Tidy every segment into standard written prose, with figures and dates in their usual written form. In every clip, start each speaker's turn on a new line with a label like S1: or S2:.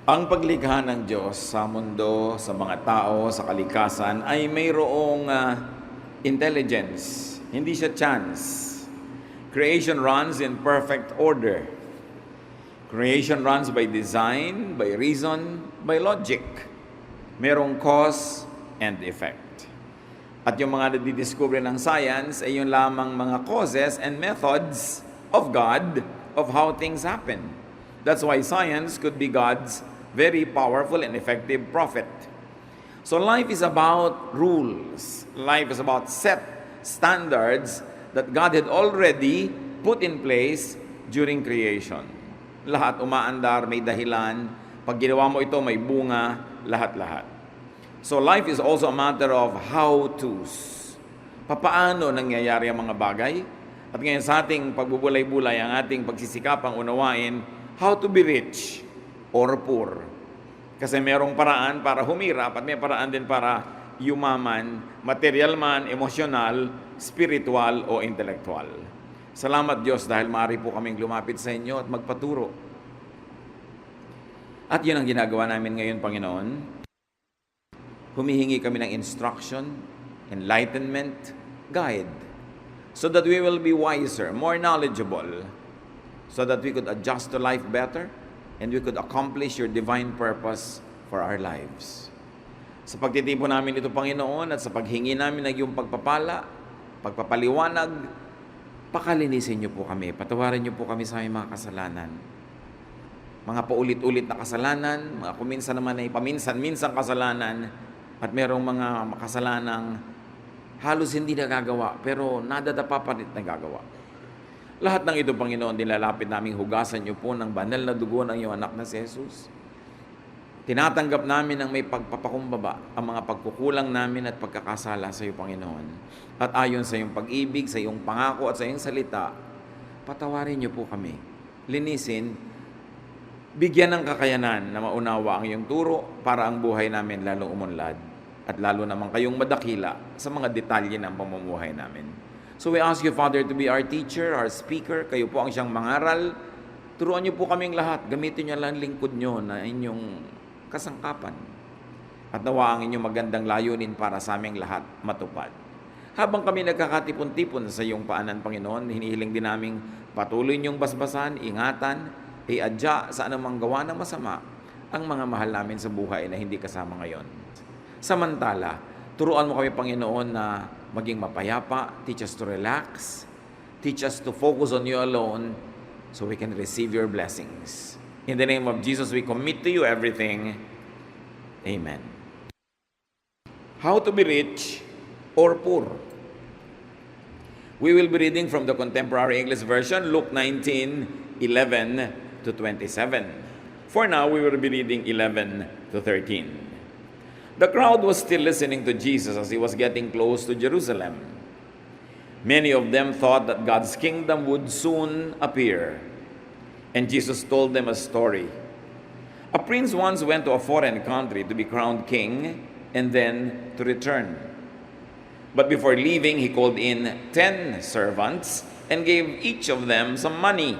S1: Ang paglikha ng Diyos sa mundo, sa mga tao, sa kalikasan ay mayroong intelligence. Hindi siya chance. Creation runs in perfect order. Creation runs by design, by reason, by logic. Merong cause and effect. At yung mga nadidiscover ng science ay yung lamang mga causes and methods of God of how things happen. That's why science could be God's very powerful and effective prophet. So life is about rules. Life is about set standards that God had already put in place during creation. Lahat umaandar, may dahilan. Pag ginawa mo ito, may bunga, lahat-lahat. So life is also a matter of how-tos. Papaano nangyayari ang mga bagay? At ngayon sa ating pagbubulay-bulay, ang ating pagsisikapang unawain, how to be rich or poor. Kasi merong paraan para humirap at may paraan din para yumaman, material man, emosyonal, spiritual o intelektual. Salamat Diyos dahil maaari po kaming lumapit sa inyo at magpaturo. At yun ang ginagawa namin ngayon, Panginoon. Humihingi kami ng instruction, enlightenment, guide, so that we will be wiser, more knowledgeable, so that we could adjust to life better, and we could accomplish your divine purpose for our lives. Sa pagtitipo namin ito, Panginoon, at sa paghingi namin ng iyong pagpapala, pagpapaliwanag, pakalinisin niyo po kami, patawarin niyo po kami sa aming mga kasalanan. Mga paulit-ulit na kasalanan, mga kuminsan naman ay paminsan-minsan kasalanan, at merong mga kasalanang halos hindi nagagawa, pero nadadapa pa rin nagagawa. Lahat ng ito, Panginoon, nilalapit naming hugasan niyo po ng banal na dugo ng iyong anak na si Jesus. Tinatanggap namin ang may pagpapakumbaba ang mga pagkukulang namin at pagkakasala sa iyo, Panginoon. At ayon sa iyong pag-ibig, sa iyong pangako at sa iyong salita, patawarin niyo po kami. Linisin, bigyan ng kakayanan na maunawa ang iyong turo para ang buhay namin lalong umunlad at lalo naman kayong madakila sa mga detalye ng pamumuhay namin. So we ask you, Father, to be our teacher, our speaker. Kayo po ang siyang mangaral. Turuan niyo po kaming lahat. Gamitin niyo lang lingkod niyo na inyong kasangkapan. At nawa ang inyong magandang layunin para sa aming lahat matupad. Habang kami nagkakatipon-tipon sa iyong paanan, Panginoon, hinihiling din naming patuloy niyong basbasan, ingatan, iadya sa anumang gawa ng masama ang mga mahal namin sa buhay na hindi kasama ngayon. Samantala, turuan mo kami, Panginoon, na maging mapayapa, teach us to relax, teach us to focus on you alone so we can receive your blessings. In the name of Jesus, we commit to you everything. Amen. How to be rich or poor? We will be reading from the Contemporary English Version, Luke 19:11 to 27. For now, we will be reading 11 to 13. The crowd was still listening to Jesus as he was getting close to Jerusalem. Many of them thought that God's kingdom would soon appear. And Jesus told them a story. A prince once went to a foreign country to be crowned king and then to return. But before leaving, he called in 10 servants and gave each of them some money.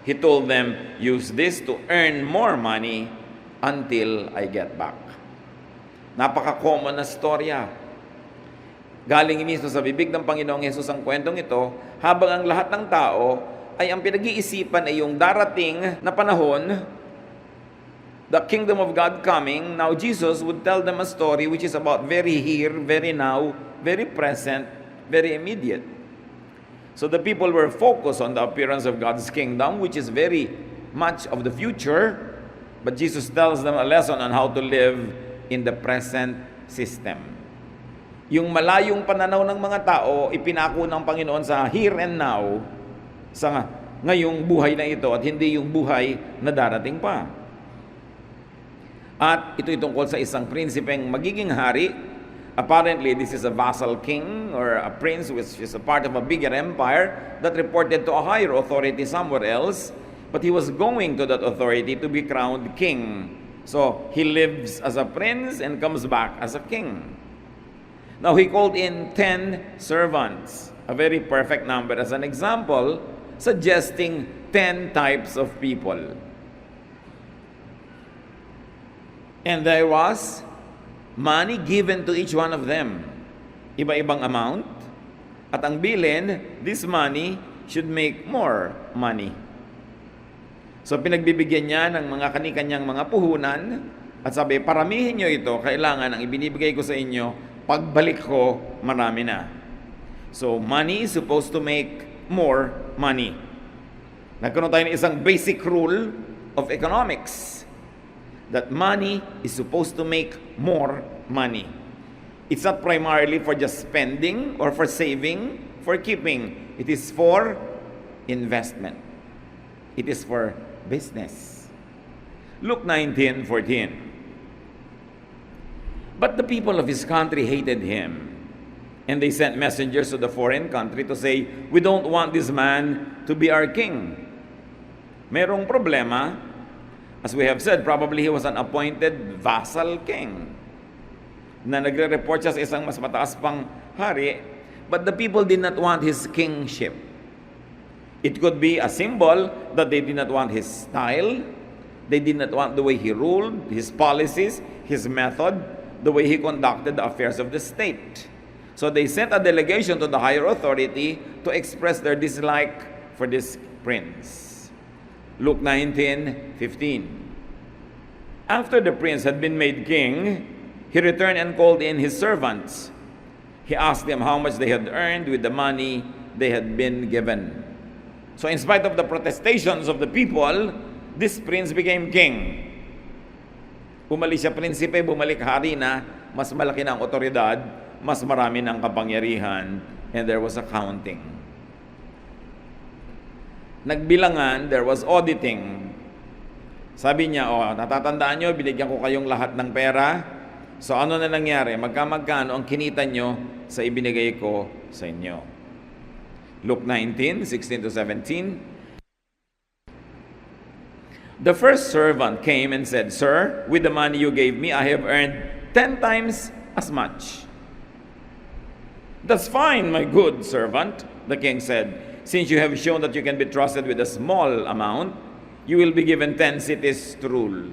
S1: He told them, "Use this to earn more money until I get back." Napaka-common na storya. Galing mismo sa bibig ng Panginoong Hesus ang kwentong ito, habang ang lahat ng tao ay ang pinag-iisipan ay yung darating na panahon, the kingdom of God coming. Now Jesus would tell them a story which is about very here, very now, very present, very immediate. So the people were focused on the appearance of God's kingdom, which is very much of the future, but Jesus tells them a lesson on how to live in the present system. Yung malayong pananaw ng mga tao, ipinako ng Panginoon sa here and now, sa ngayong buhay na ito, at hindi yung buhay na darating pa. At ito'y tungkol sa isang prinsipeng magiging hari. Apparently, this is a vassal king or a prince which is a part of a bigger empire that reported to a higher authority somewhere else, but he was going to that authority to be crowned king. So, he lives as a prince and comes back as a king. Now, he called in 10 servants, a very perfect number as an example, suggesting 10 types of people. And there was money given to each one of them. Iba-ibang amount. At ang bilin, this money should make more money. So pinagbibigyan niya ng mga kani-kanyang mga puhunan at sabi, paramihin nyo ito, kailangan ang ibinibigay ko sa inyo, pagbalik ko, marami na. So money is supposed to make more money. Nagkaroon tayo ng isang basic rule of economics that money is supposed to make more money. It's not primarily for just spending or for saving, for keeping. It is for investment. It is for business. Luke 19:14. But the people of his country hated him, and they sent messengers to the foreign country to say, we don't want this man to be our king. Merong problema. As we have said, probably he was an appointed vassal king na nagre-report siya sa isang mas mataas pang hari, but the people did not want his kingship. It could be a symbol that they did not want his style, they did not want the way he ruled, his policies, his method, the way he conducted the affairs of the state. So they sent a delegation to the higher authority to express their dislike for this prince. Luke 19:15. After the prince had been made king, he returned and called in his servants. He asked them how much they had earned with the money they had been given. So in spite of the protestations of the people, this prince became king. Umalis siya prinsipe, bumalik hari na, mas malaki na ang otoridad, mas marami ng kapangyarihan, and there was accounting. Nagbilangan, there was auditing. Sabi niya, natatandaan nyo, binigyan ko kayong lahat ng pera. So ano na nangyari? Magkano ang kinita nyo sa ibinigay ko sa inyo? Luke 19:16-17. The first servant came and said, Sir, with the money you gave me, I have earned 10 times as much. That's fine, my good servant, the king said. Since you have shown that you can be trusted with a small amount, you will be given 10 cities to rule.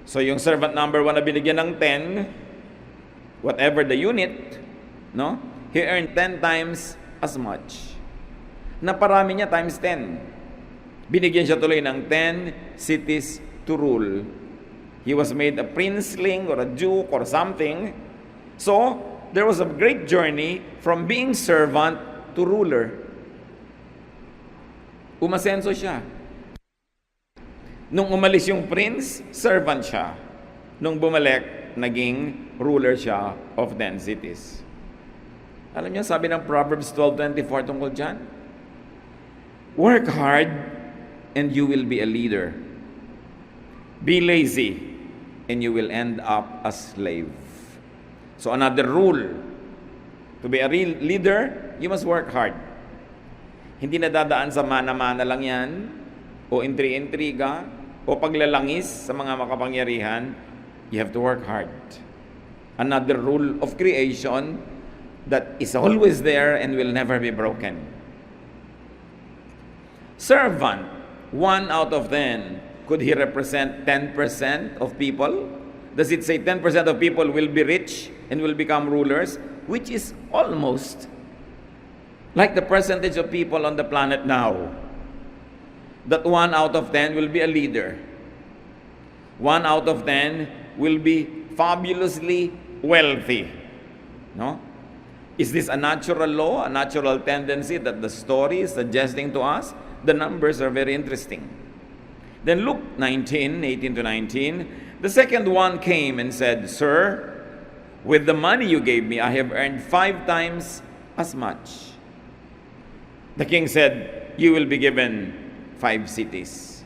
S1: So yung servant number 1 na binigyan ng 10, whatever the unit, no? He earned 10 times as much. Naparami niya times 10. Binigyan siya tuloy ng 10 cities to rule. He was made a princeling or a duke or something. So, there was a great journey from being servant to ruler. Umasenso siya. Nung umalis yung prince, servant siya. Nung bumalik, naging ruler siya of 10 cities. Alam niyo, sabi ng Proverbs 12:24 tungkol dyan, work hard and you will be a leader. Be lazy and you will end up a slave. So another rule, to be a real leader, you must work hard. Hindi nadadaan sa mana-mana lang yan, o intri-intriga, o paglalangis sa mga makapangyarihan. You have to work hard. Another rule of creation that is always there and will never be broken. Servant, 1 out of 10. Could he represent 10% of people? Does it say 10% of people will be rich and will become rulers? Which is almost like the percentage of people on the planet now. That 1 out of 10 will be a leader. 1 out of 10 will be fabulously wealthy. No? Is this a natural law, a natural tendency that the story is suggesting to us? The numbers are very interesting. Then Luke 19:18-19, the second one came and said, Sir, with the money you gave me, I have earned 5 times as much. The king said, you will be given 5 cities.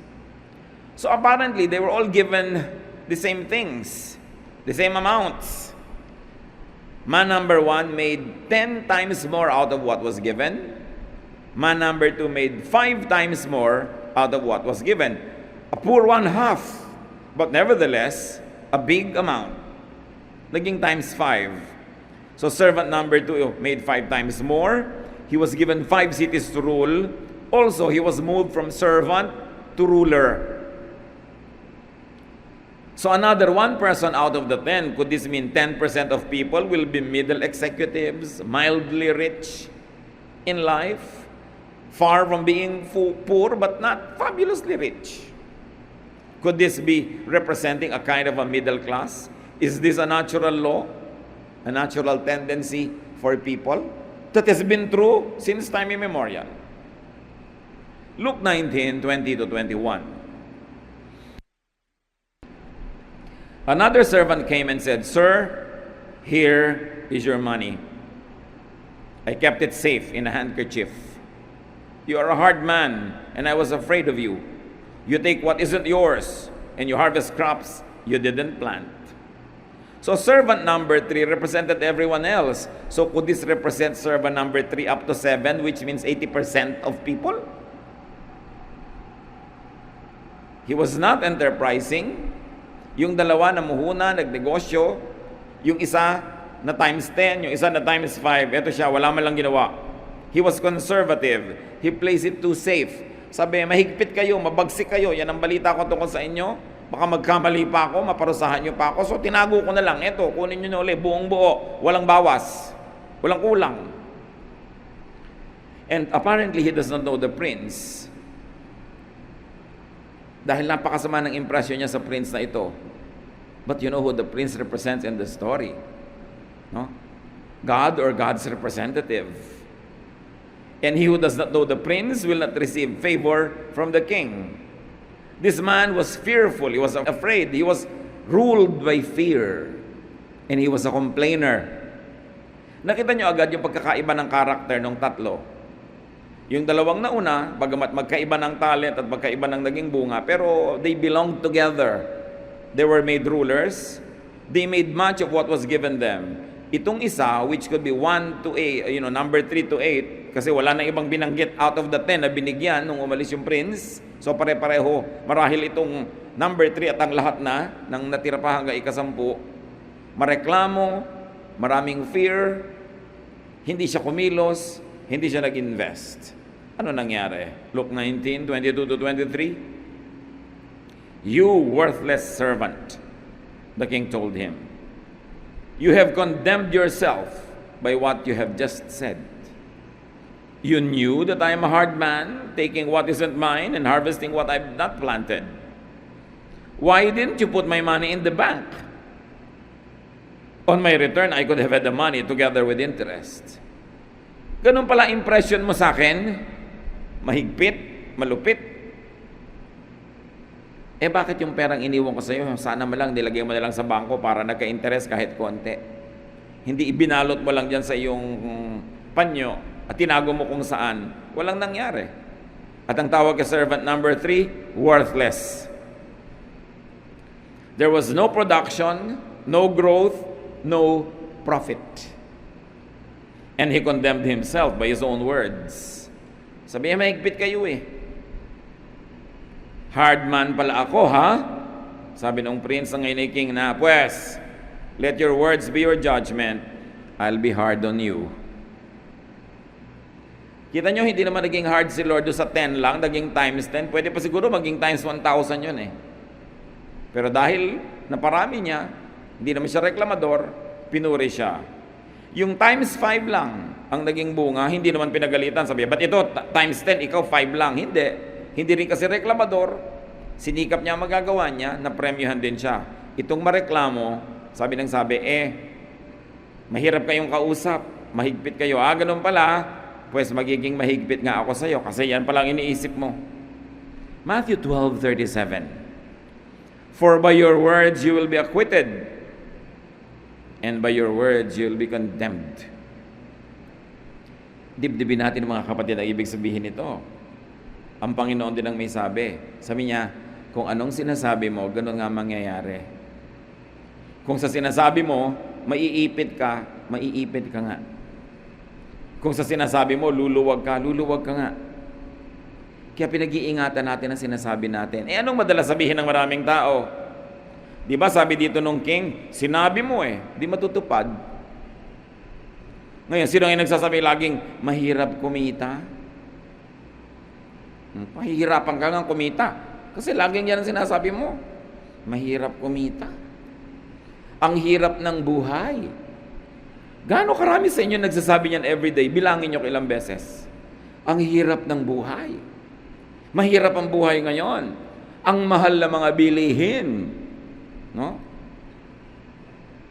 S1: So apparently, they were all given the same things, the same amounts. Man number 1 made 10 times more out of what was given. Man number 2 made 5 times more out of what was given. A poor one half, but nevertheless, a big amount. Naging times 5. So servant number 2 made 5 times more. He was given 5 cities to rule. Also, he was moved from servant to ruler. So another 1% out of the 10, could this mean 10% of people will be middle executives, mildly rich in life, far from being poor but not fabulously rich? Could this be representing a kind of a middle class? Is this a natural law, a natural tendency for people that has been true since time immemorial? Luke 19:20 to 21. Another servant came and said, "Sir, here is your money. I kept it safe in a handkerchief. You are a hard man, and I was afraid of you. You take what isn't yours, and you harvest crops you didn't plant." So servant number 3 represented everyone else. So could this represent servant number 3 up to 7, which means 80% of people? He was not enterprising. Yung dalawa na muhuna, nagnegosyo, yung isa na times 10, yung isa na times 5, eto siya, wala man lang ginawa. He was conservative. He plays it too safe. Sabi, mahigpit kayo, mabagsik kayo, yan ang balita ko tungkol sa inyo. Baka magkamali pa ako, maparusahan nyo pa ako. So tinago ko na lang, eto, kunin nyo na ulit, buong buo, walang bawas, walang kulang. And apparently, he does not know the prince. Dahil napakasama ng impression niya sa prince na ito. But you know who the prince represents in the story? No? God or God's representative. And he who does not know the prince will not receive favor from the king. This man was fearful. He was afraid. He was ruled by fear. And he was a complainer. Nakita nyo agad yung pagkakaiba ng karakter ng tatlo. Yung dalawang nauna, bagamat magkaiba ng talent at magkaiba ng naging bunga, pero they belonged together. They were made rulers. They made much of what was given them. Itong isa, which could be 1 to 8, number 3 to 8, kasi wala na ibang binanggit out of the 10 na binigyan nung umalis yung prince. So pare-pareho, marahil itong number 3 at ang lahat na, ng natira pa hanggang ika-10, mareklamo, maraming fear, hindi siya kumilos, hindi siya nag-invest. Ano nangyari? Luke 19:22 to 23. "You worthless servant," the king told him, "you have condemned yourself by what you have just said. You knew that I am a hard man, taking what isn't mine and harvesting what I've not planted. Why didn't you put my money in the bank? On my return, I could have had the money together with interest." Ganun pala impression mo sa akin? Mahigpit? Malupit? Bakit yung perang iniwan ko sa iyo, sana mo lang nilagay mo na lang sa bangko para nagka-interest kahit konti? Hindi ibinalot mo lang dyan sa iyong panyo at tinago mo kung saan. Walang nangyari. At ang tawag kay servant number 3, worthless. There was no production, no growth, no profit. And he condemned himself by his own words. Sabi niya, mahigpit kayo eh. Hard man pala ako, ha? Sabi ng prince ng ngayon ay king na, "Pues, let your words be your judgment. I'll be hard on you." Kita nyo, hindi naman naging hard si Lord sa 10 lang, naging times 10. Pwede pa siguro maging times 1,000 yun eh. Pero dahil naparami niya, hindi naman siya reklamador, pinuri siya. Yung times 5 lang ang naging bunga, hindi naman pinagalitan. Sabi, "Ba't ito, times 10, ikaw 5 lang?" Hindi. Hindi rin kasi reklamador. Sinikap niya magagawa niya, napremyuhan din siya. Itong mareklamo, sabi, mahirap kayong kausap, mahigpit kayo. Ganun pala, pues magiging mahigpit nga ako sa iyo kasi yan palang iniisip mo. Matthew 12:37. "For by your words you will be acquitted, and by your words you will be condemned." Dibdibin natin mga kapatid ang ibig sabihin nito. Ang Panginoon din ang may sabi. Sabi niya, kung anong sinasabi mo, ganun nga mangyayari. Kung sa sinasabi mo, maiipit ka nga. Kung sa sinasabi mo, luluwag ka nga. Kaya pinag-iingatan natin ang sinasabi natin. Anong madalas sabihin ng maraming tao? Di ba sabi dito nung king, sinabi mo di matutupad. Ngayon, sino yung nagsasabi laging, mahirap kumita? Pahihirapan ka nga kumita. Kasi laging yan ang sinasabi mo. Mahirap kumita. Ang hirap ng buhay. Gaano karami sa inyo nagsasabi niyan everyday? Bilangin niyo ilang beses. Ang hirap ng buhay. Mahirap ang buhay ngayon. Ang mahal na mga bilihin. No?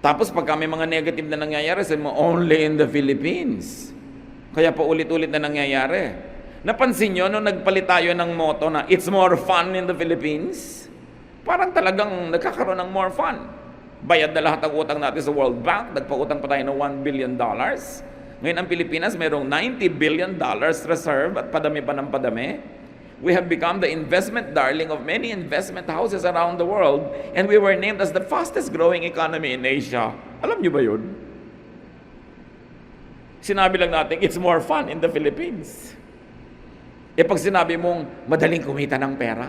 S1: Tapos pagka may mga negative na nangyayari, sabi mo, only in the Philippines. Kaya pa ulit-ulit na nangyayari. Napansin nyo, nung nagpalit tayo ng motto na, it's more fun in the Philippines, parang talagang nagkakaroon ng more fun. Bayad na lahat ang utang natin sa World Bank, nagpautang pa tayo ng $1 billion. Ngayon ang Pilipinas, mayroong $90 billion reserve at padami pa ng padami. We have become the investment darling of many investment houses around the world, and we were named as the fastest growing economy in Asia. Alam niyo ba yun? Sinabi lang natin, it's more fun in the Philippines. E pag sinabi mong madaling kumita ng pera,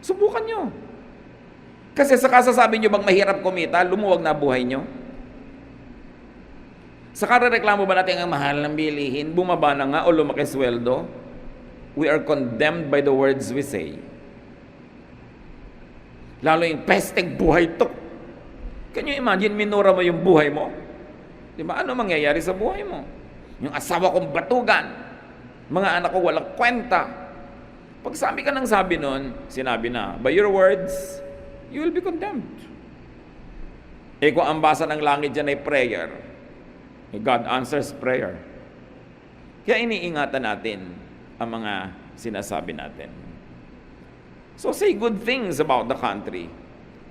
S1: subukan nyo. Kasi sa kasasabi nyo bang mahirap kumita, lumuwag na buhay nyo? Sa karareklamo ba natin ang mahal ng bilihin, bumaba na nga o lumaki sweldo? We are condemned by the words we say. Lalo yung pesteng buhay to. Can you imagine, minura mo yung buhay mo? Diba? Ano mangyayari sa buhay mo? Yung asawa kong batugan, mga anak ko walang kwenta. Pag sabi ka ng sabi nun, sinabi na, by your words, you will be condemned. Eh kung ang basa ng langit dyan ay prayer, God answers prayer. Kaya iniingatan natin ang mga sinasabi natin. So say good things about the country.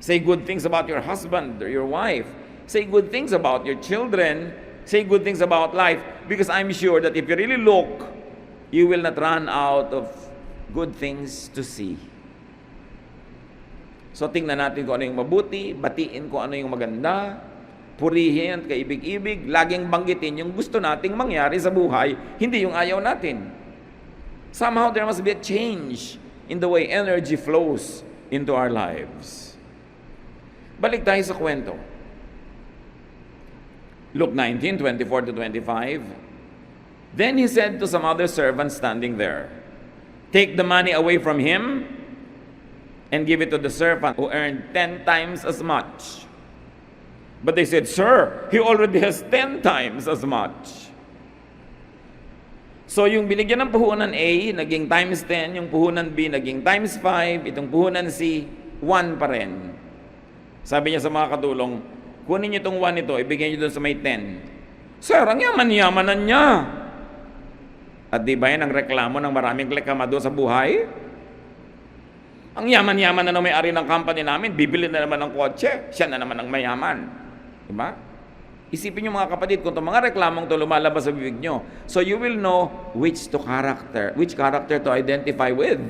S1: Say good things about your husband or your wife. Say good things about your children. Say good things about life. Because I'm sure that if you really look, you will not run out of good things to see. So tingnan natin kung ano yung mabuti, batiin kung ano yung maganda, purihin at kaibig-ibig, laging banggitin yung gusto nating mangyari sa buhay, hindi yung ayaw natin. Somehow there must be a change in the way energy flows into our lives. Balik tayo sa kwento. Luke 19:24-25. Then he said to some other servants standing there, take the money away from him and give it to the servant who earned 10 times as much. But they said, Sir, he already has 10 times as much. So yung binigyan ng puhunan A, naging times 10, yung puhunan B, naging times 5, itong puhunan C, 1 pa rin. Sabi niya sa mga katulong, kunin niyo itong 1 ito, ibigay niyo doon sa may 10. Sir, ang yaman-yamanan niya. At di ba yan ang reklamo ng maraming reklamo sa buhay? Ang yaman-yaman na ng may-ari ng company namin, bibili na naman ng kotse, siya na naman ang mayaman. Diba? Isipin niyo mga kapatid, kung itong mga reklamong ito lumalabas sa bibig nyo, so you will know which character to identify with.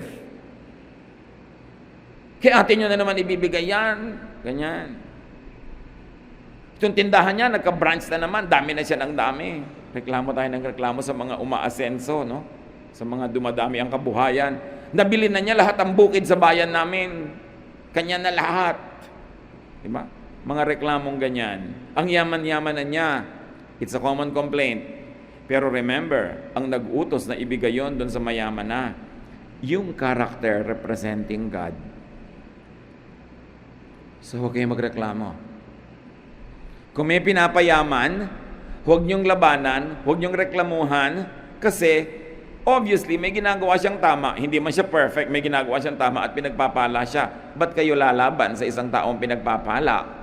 S1: Kaya atin nyo na naman ibibigay yan, ganyan. Itong tindahan niya, nagka-branch na naman, dami na siya ng dami. Reklamo tayo ng reklamo sa mga umaasenso, no? Sa mga dumadami ang kabuhayan. Nabili na niya lahat ang bukid sa bayan namin. Kanya na lahat. Diba? Mga reklamong ganyan. Ang yaman-yaman na niya. It's a common complaint. Pero remember, ang nag-utos na ibigay yon doon sa mayaman na, yung character representing God. So huwag kayong magreklamo. Kung may pinapayaman, huwag niyong labanan, huwag niyong reklamuhan, kasi obviously may ginagawa siyang tama. Hindi man siya perfect, may ginagawa siyang tama at pinagpapala siya. Ba't kayo lalaban sa isang taong pinagpapala?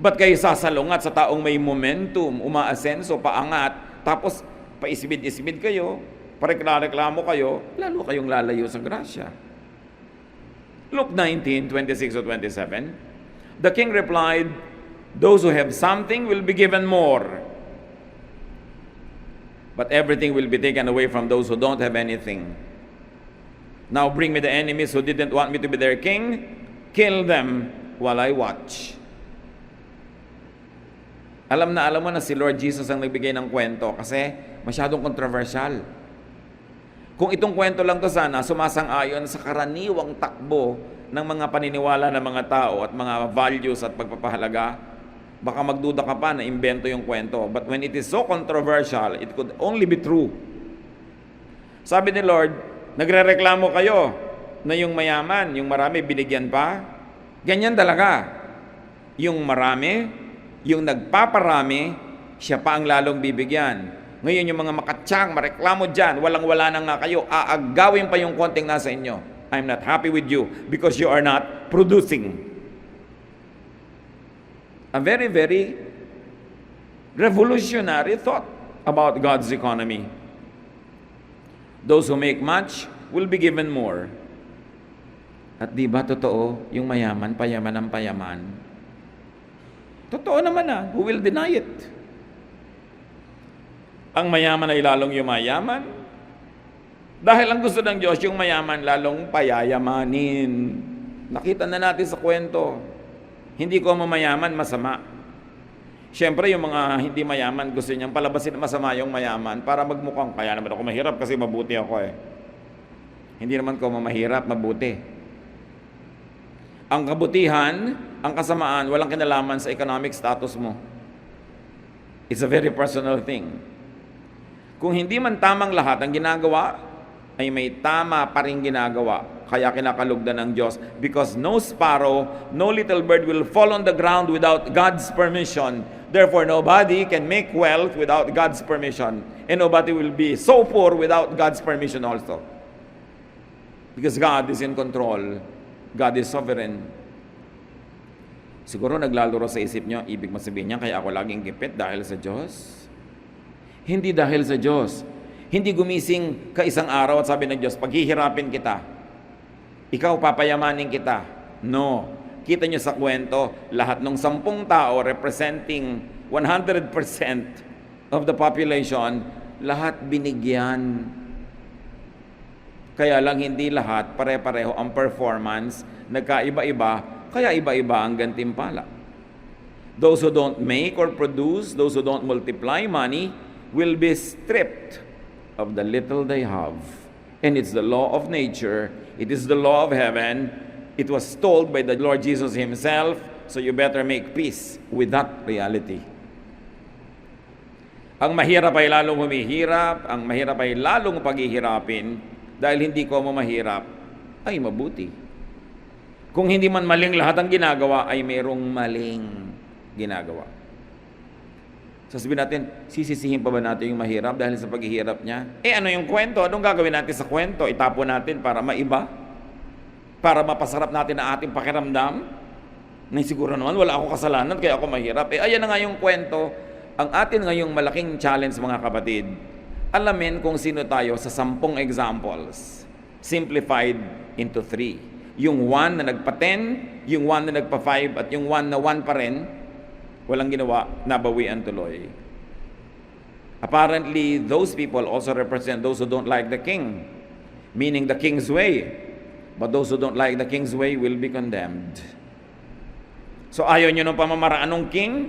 S1: Ba't kayo sasalungat sa taong may momentum, umaasenso, paangat, tapos paisibid-isibid kayo, pareklamo kayo, lalo kayong lalayo sa grasya. Luke 19:26-27, the king replied, those who have something will be given more, but everything will be taken away from those who don't have anything. Now bring me the enemies who didn't want me to be their king, kill them while I watch. Alam mo na si Lord Jesus ang nagbigay ng kwento kasi masyadong controversial. Kung itong kwento lang to sana, sumasang-ayon sa karaniwang takbo ng mga paniniwala ng mga tao at mga values at pagpapahalaga, baka magduda ka pa na imbento yung kwento. But when it is so controversial, it could only be true. Sabi ni Lord, nagrereklamo kayo. na yung mayaman, yung marami binigyan pa. Ganyan talaga. Yung marami, yung nagpaparami, siya pa ang lalong bibigyan. Ngayon yung mga makatsyang, mareklamo dyan, walang-wala na nga kayo, aagawin pa yung konting nasa inyo. I'm not happy with you because you are not producing. A very, very revolutionary thought about God's economy. Those who make much will be given more. At di ba totoo, yung mayaman, payaman ang payaman? Totoo naman who will deny it? Ang mayaman ay lalong yumayaman. Dahil ang gusto ng Diyos, yung mayaman lalong payayamanin. Nakita na natin sa kwento. Hindi ko mamayaman, masama. Siyempre, yung mga hindi mayaman, gusto niyang palabasin na masama yung mayaman para magmukhang, kaya naman ako mahirap kasi mabuti ako Hindi naman ko mahirap, mabuti. Ang kabutihan, ang kasamaan, walang kinalaman sa economic status mo. It's a very personal thing. Kung hindi man tamang lahat ang ginagawa, ay may tama pa rin ginagawa. Kaya kinakalugdan ng Diyos. Because no sparrow, no little bird will fall on the ground without God's permission. Therefore, nobody can make wealth without God's permission. And nobody will be so poor without God's permission also. Because God is in control. God is sovereign. Siguro naglalaro sa isip nyo, ibig masabihin niya, kaya ako laging gipit dahil sa Diyos? Hindi dahil sa Diyos. Hindi gumising ka isang araw at sabi ng Diyos, paghihirapin kita. Ikaw papayamanin kita. No. Kita nyo sa kwento, lahat ng 10 tao representing 100% of the population, lahat binigyan. Kaya lang hindi lahat pare-pareho ang performance, nagkaiba-iba, kaya iba-iba ang gantimpala. Those who don't make or produce, those who don't multiply money, will be stripped of the little they have. And it's the law of nature. It is the law of heaven. It was told by the Lord Jesus Himself, so you better make peace with that reality. Ang mahirap ay lalong humihirap, ang mahirap ay lalong paghihirapin, dahil hindi ko mahirap, ay mabuti. Kung hindi man maling lahat ang ginagawa, ay mayroong maling ginagawa. Sasabihin natin, sisisihin pa ba natin yung mahirap dahil sa paghihirap niya? Ano yung kwento? Anong gagawin natin sa kwento? Itapon natin para maiba? Para mapasarap natin ang ating pakiramdam? Na siguro naman, wala akong kasalanan, kaya ako mahirap. Ayan na nga yung kwento. Ang atin ngayong malaking challenge, mga kapatid, alamin kung sino tayo sa 10 examples. Simplified into 3. Yung 1 na nagpa-10, yung 1 na nagpa-5, at yung 1 na 1 pa rin, walang ginawa, nabawian tuloy. Apparently, those people also represent those who don't like the king, meaning the king's way. But those who don't like the king's way will be condemned. So ayaw nyo ng pamamaraan ng king?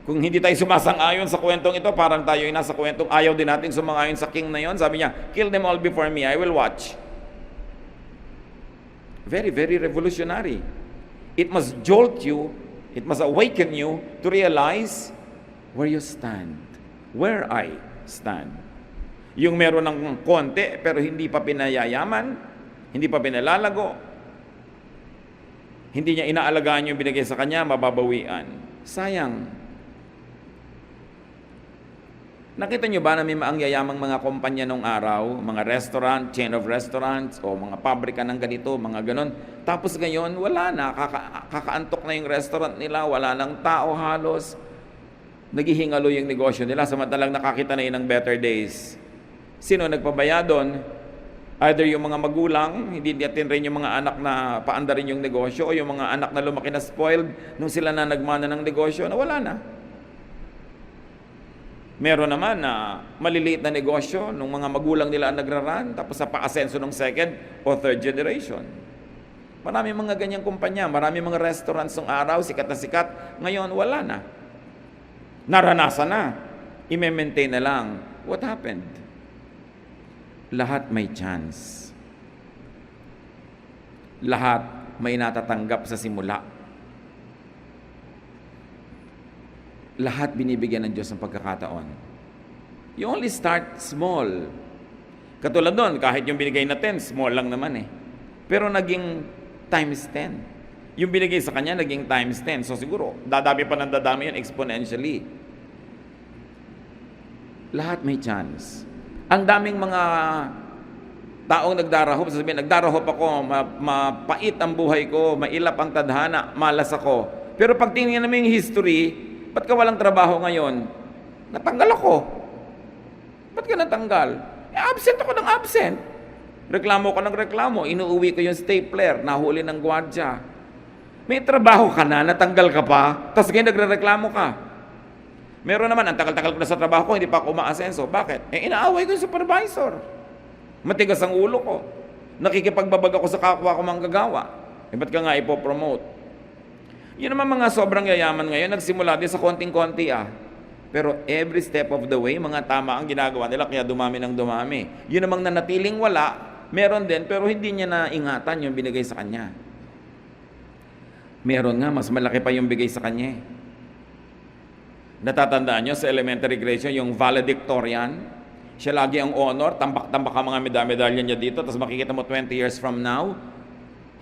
S1: Kung hindi tayo sumasang-ayon sa kwentong ito, parang tayo ay nasa kwentong ayaw din natin sumang-ayon sa king na yon. Sabi niya, kill them all before me, I will watch. Very, very revolutionary. It must jolt you, it must awaken you to realize where you stand, where I stand. Yung meron ng konti pero hindi pa pinayayaman, hindi pa pinalalago, hindi niya inaalagaan yung binigay sa kanya, mababawian. Sayang. Nakita niyo ba na may maangyayamang mga kumpanya nung araw, mga restaurant, chain of restaurants, o mga pabrika ng ganito, mga ganon. Tapos ngayon, wala na, kakaantok na yung restaurant nila, wala nang tao halos. Naghihingalo yung negosyo nila, samantalang nakakita na yun ng better days. Sino nagpabaya doon? Either yung mga magulang, hindi natin rin yung mga anak na paanda rin yung negosyo, o yung mga anak na lumaki na spoiled, nung sila na nagmana ng negosyo, na wala na. Meron naman na maliliit na negosyo nung mga magulang nila ang nagraran, tapos sa pa-asenso ng second o third generation. Marami mga ganyang kumpanya, marami mga restaurants ng araw, sikat na sikat, ngayon wala na. Naranasan na, i-maintain na lang. What happened? Lahat may chance. Lahat may natatanggap sa simula. Lahat binibigyan ng Diyos ng pagkakataon. You only start small. Katulad doon, kahit yung binigay na 10, small lang naman Pero naging times 10. Yung binigay sa kanya, naging times 10. So siguro, dadami pa ng dadami yun exponentially. Lahat may chance. Ang daming mga taong nagdarahop, sasabihin, nagdarahop ako, mapait ang buhay ko, mailap ang tadhana, malas ako. Pero pag tingnan mo yung history, ba't ka walang trabaho ngayon? Natanggal ako. Ba't ka natanggal? Absent ako ng absent. Reklamo ka ng reklamo, inuuwi ko yung stapler, nahuli ng gwardya. May trabaho ka na, natanggal ka pa, tapos ngayon nagre-reklamo ka. Meron naman, ang tagal-tagal ko na sa trabaho ko, hindi pa ako umaasenso. Bakit? Inaaway ko yung supervisor. Matigas ang ulo ko. Nakikipagbabag ako sa kapwa ko manggagawa. Ba't ka nga ipopromote? Yun naman mga sobrang yayaman ngayon, nagsimula din sa konting-konti Pero every step of the way, mga tama ang ginagawa nila, kaya dumami ng dumami. Yun namang nanatiling wala, meron din, pero hindi niya naingatan yung binigay sa kanya. Meron nga, mas malaki pa yung bigay sa kanya. Natatandaan nyo sa elementary grade yung valedictorian, siya lagi ang honor, tambak-tambak ang mga medalya niya dito, tapos makikita mo 20 years from now,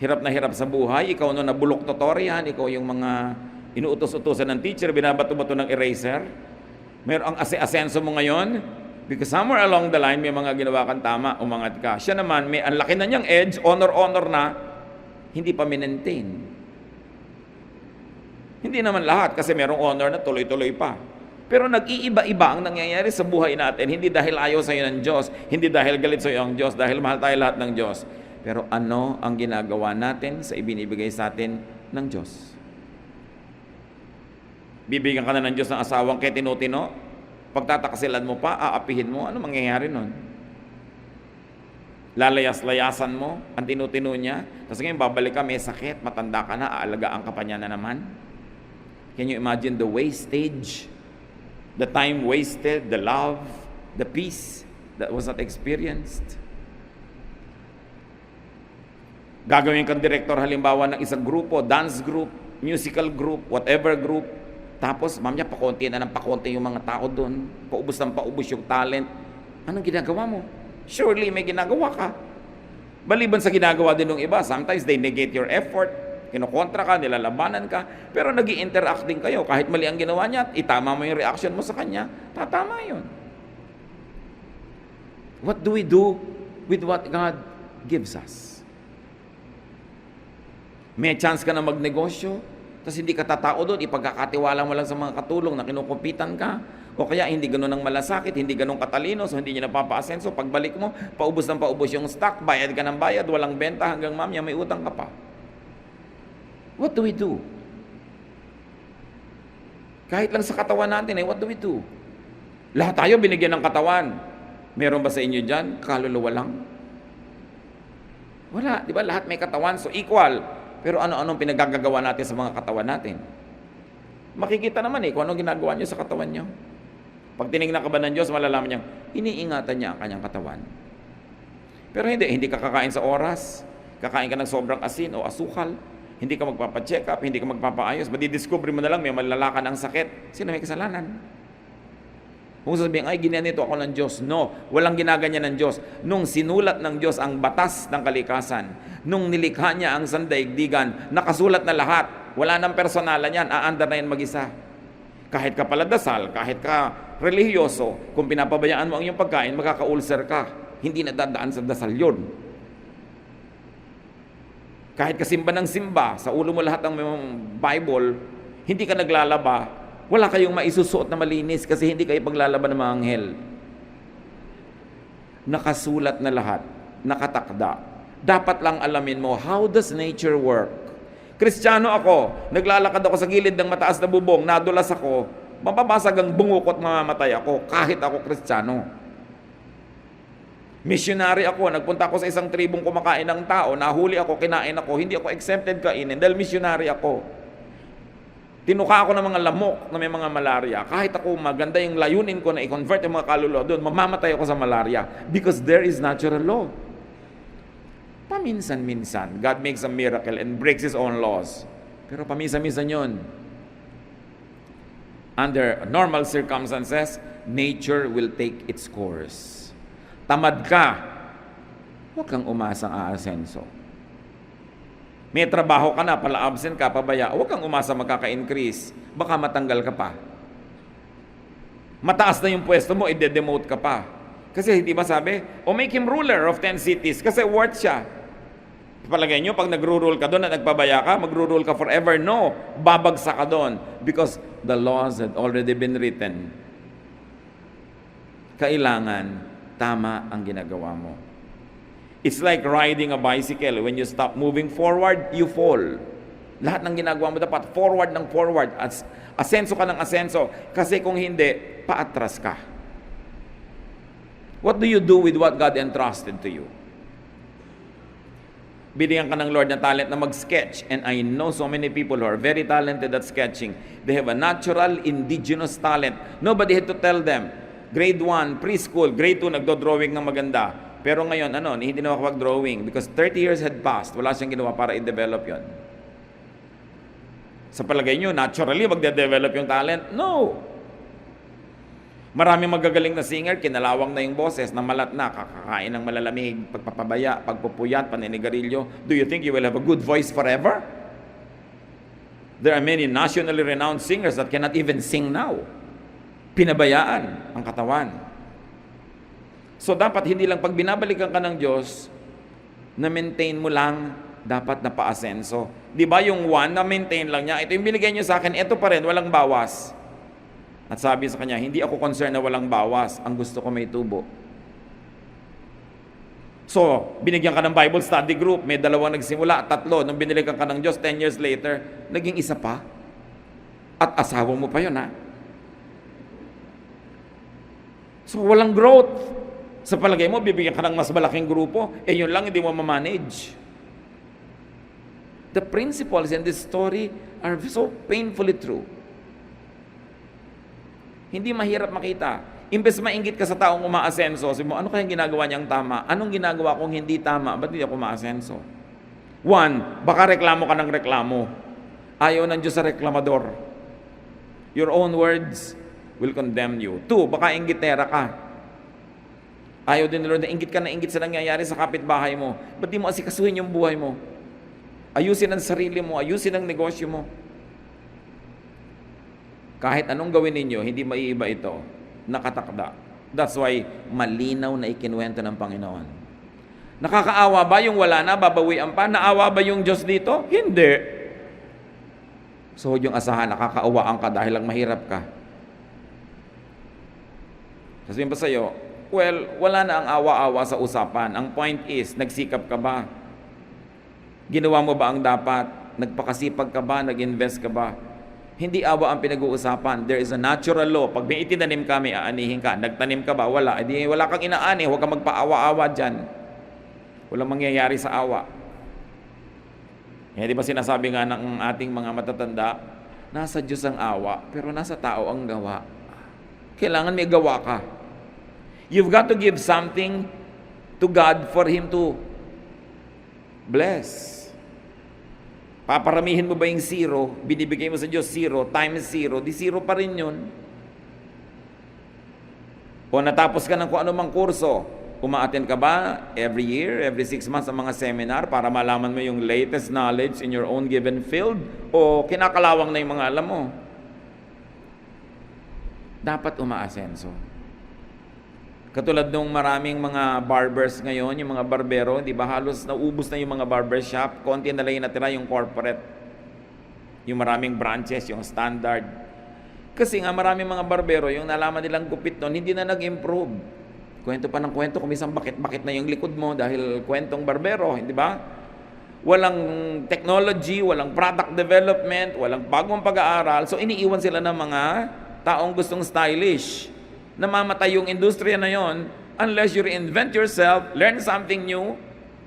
S1: hirap na hirap sa buhay, ikaw no nabulok tutorian, ikaw yung mga inuutos-utosan ng teacher, binabato-bato ng eraser, meron ang asenso mo ngayon, because somewhere along the line, may mga ginawa kang tama, umangat ka. Siya naman, may ang laki na niyang edge, honor na, hindi pa minentain. Hindi naman lahat, kasi merong honor na tuloy-tuloy pa. Pero nag-iiba-iba ang nangyayari sa buhay natin, hindi dahil ayaw sa'yo ng Diyos, hindi dahil galit sa'yo ang Diyos, dahil mahal tayo lahat ng Diyos. Pero ano ang ginagawa natin sa ibinibigay sa atin ng Diyos? Bibigyan ka na ng Diyos ng asawang kay tinutino, pagtatakasilan mo pa, aapihin mo, ano mangyayari nun? Lalayas-layasan mo ang tinutino niya, tapos ngayon babalik ka, may sakit, matanda ka na, aalagaan ka pa niya na naman. Can you imagine the wastage, the time wasted, the love, the peace that was not experienced? Gagawin kang director halimbawa ng isang grupo, dance group, musical group, whatever group, tapos mamaya pakonti na ng pakonti yung mga tao doon, paubos ng paubos yung talent. Anong ginagawa mo? Surely may ginagawa ka. Maliban sa ginagawa din ng iba, sometimes they negate your effort, kinokontra ka, nilalabanan ka, pero nag-i-interact din kayo. Kahit mali ang ginawa niya, itama mo yung reaction mo sa kanya, tatama yun. What do we do with what God gives us? May chance ka na magnegosyo, tapos hindi ka tatao doon, ipagkakatiwala mo lang sa mga katulong na kinukupitan ka, o kaya hindi ganun ang malasakit, hindi ganun katalino, so hindi niya napapa-asenso. Pagbalik mo, paubos ng paubos yung stock, bayad ka ng bayad, walang benta, hanggang mamaya may utang ka pa. What do we do? Kahit lang sa katawan natin, what do we do? Lahat tayo binigyan ng katawan. Meron ba sa inyo dyan? Kaluluwa lang? Wala, di ba? Lahat may katawan, so equal. Pero ano-anong pinagagagawa natin sa mga katawan natin? Makikita naman kung anong ginagawa niyo sa katawan niyo. Pag tinignan ka ba ng Diyos, malalaman niya, iniingatan niya ang kanyang katawan. Pero hindi ka kakain sa oras, kakain ka ng sobrang asin o asukal, hindi ka magpapacheck up, hindi ka magpapaayos, madidiscover mo na lang may malalakan ang sakit. Sino may kasalanan? Kung sabihin, ay ginanito ako ng Diyos. No, walang ginaganyan ng Diyos. Nung sinulat ng Diyos ang batas ng kalikasan, nung nilikha niya ang sandaigdigan, nakasulat na lahat. Wala nang personalan yan, aandar na yan mag-isa. Kahit ka paladasal, kahit ka relihiyoso, kung pinapabayaan mo ang iyong pagkain, makaka-ulcer ka. Hindi nadadaan sa dasal yun. Kahit ka simba ng simba, sa ulo mo lahat ng Bible, hindi ka naglalaba, wala kayong maisusuot na malinis kasi hindi kayo paglalaban ng mga anghel. Nakasulat na lahat, nakatakda. Dapat lang alamin mo, how does nature work? Kristiyano ako, naglalakad ako sa gilid ng mataas na bubong, nadulas ako, mababasag ang bungok at mamamatay ako, kahit ako Kristiyano. Missionary ako, nagpunta ako sa isang tribong kumakain ng tao, nahuli ako, kinain ako, hindi ako exempted kainin dahil missionary ako. Tinuka ako ng mga lamok na may mga malaria. Kahit ako maganda yung layunin ko na i-convert yung mga kaluluwa doon, mamamatay ako sa malaria because there is natural law. Paminsan-minsan, God makes a miracle and breaks His own laws. Pero paminsan-minsan yun. Under normal circumstances, nature will take its course. Tamad ka, huwag kang umasang aasenso. May trabaho ka na, pala absent ka, pabaya, huwag kang umasa magkaka-increase. Baka matanggal ka pa. Mataas na yung pwesto mo, i-demote ka pa. Kasi di ba sabi, make him ruler of 10 cities kasi worth siya. Palagay nyo, pag nagro-rule ka doon at nagpabaya ka, magro-rule ka forever. No, babagsak ka doon because the laws had already been written. Kailangan tama ang ginagawa mo. It's like riding a bicycle. When you stop moving forward, you fall. Lahat ng ginagawa mo dapat forward ng forward. Asenso ka ng asenso. Kasi kung hindi, paatras ka. What do you do with what God entrusted to you? Binigyan ka ng Lord na talent na mag-sketch. And I know so many people who are very talented at sketching. They have a natural, indigenous talent. Nobody had to tell them. Grade 1, preschool, grade 2, nagdo-drawing ng maganda. Pero ngayon, hindi na makapag-drawing because 30 years had passed. Wala siyang ginawa para i-develop yon. Sa palagay nyo, naturally, magde-develop yung talent? No! Maraming magagaling na singer, kinalawang na yung boses, namalat na, kakakain ng malalamig, pagpapabaya, pagpupuyat, paninigarilyo. Do you think you will have a good voice forever? There are many nationally renowned singers that cannot even sing now. Pinabayaan ang katawan. So dapat hindi lang pag binabalikan ka ng Diyos, na-maintain mo lang, dapat na pa-asenso. Di ba yung 1, na-maintain lang niya, ito yung binigay niyo sa akin, ito pa rin, walang bawas. At sabi sa kanya, hindi ako concerned na walang bawas, ang gusto ko may tubo. So, binigyan ka ng Bible study group, may 2 nagsimula, 3, nung binilikan ka ng Diyos, 10 years later, naging 1 pa. At asawa mo pa yun, ha? So, walang growth. Sa palagay mo, bibigyan ka ng mas malaking grupo, yun lang, hindi mo ma-manage. The principles in this story are so painfully true. Hindi mahirap makita. Imbes mainggit ka sa taong umaasenso, sabi mo, ano kayang ginagawa niyang tama? Anong ginagawa kong hindi tama? Ba't hindi ako umaasenso? 1, baka reklamo ka ng reklamo. Ayaw ng Diyos sa reklamador. Your own words will condemn you. 2, baka inggitera ka. Ayaw din ni Lord na inggit ka na inggit sa nangyayari sa kapitbahay mo. Ba't di mo asikasuhin yung buhay mo? Ayusin ang sarili mo, ayusin ang negosyo mo. Kahit anong gawin ninyo, hindi maiiba ito. Nakatakda. That's why malinaw na ikinuwento ng Panginoon. Nakakaawa ba yung wala na, babawian pa? Naawa ba yung Diyos dito? Hindi. So yung asahan, nakakaawaan ka dahil lang mahirap ka. Sabihin ba sa'yo, well, wala na ang awa-awa sa usapan. Ang point is, nagsikap ka ba? Ginawa mo ba ang dapat? Nagpakasipag ka ba? Nag-invest ka ba? Hindi awa ang pinag-uusapan. There is a natural law. Pag may itinanim ka, may aanihin ka. Nagtanim ka ba? Wala. Wala kang inaani. Huwag kang magpaawa-awa dyan. Walang mangyayari sa awa. Di ba sinasabi nga ng ating mga matatanda, nasa Diyos ang awa, pero nasa tao ang gawa. Kailangan may gawa ka. You've got to give something to God for Him to bless. Paparamihin mo ba yung 0? Binibigay mo sa Diyos 0 times 0, di 0 pa rin yun. O natapos ka ng kung anumang kurso, umaattend ka ba every year, every 6 months sa mga seminar para malaman mo yung latest knowledge in your own given field? O kinakalawang na yung mga alam mo? Dapat umaasenso. Katulad nung maraming mga barbers ngayon, yung mga barbero, di ba halos naubos na yung mga barbershop, konti na lang yung natira yung corporate, yung maraming branches, yung standard. Kasi nga maraming mga barbero, yung nalaman nilang gupit nun, hindi na nag-improve. Kwento pa ng kwento, kung isang bakit na yung likod mo dahil kwentong barbero, di ba? Walang technology, walang product development, walang bagong pag-aaral, so iniiwan sila ng mga taong gustong stylish. Namamatay yung industriya na yon unless you reinvent yourself, learn something new,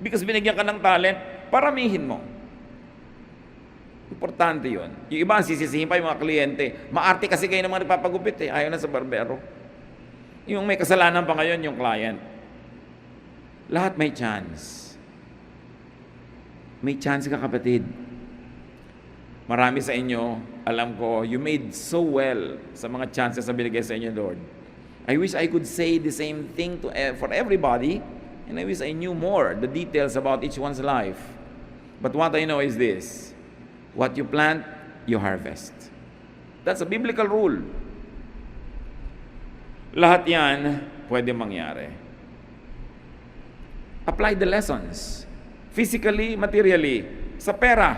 S1: because binigyan ka ng talent, paramihin mo. Importante yun. Yung iba, sisisihin pa yung mga kliyente. Maarte kasi kayo ng mga nagpapagupit ayaw na sa barbero. Yung may kasalanan pa ngayon, yung client. Lahat may chance. May chance ka, kapatid. Marami sa inyo, alam ko, you made so well sa mga chances na binigay sa inyo, Lord. I wish I could say the same thing for everybody, and I wish I knew more the details about each one's life. But what I know is this: what you plant, you harvest. That's a biblical rule. Lahat yan pwede mangyari. Apply the lessons. Physically, materially, sa pera.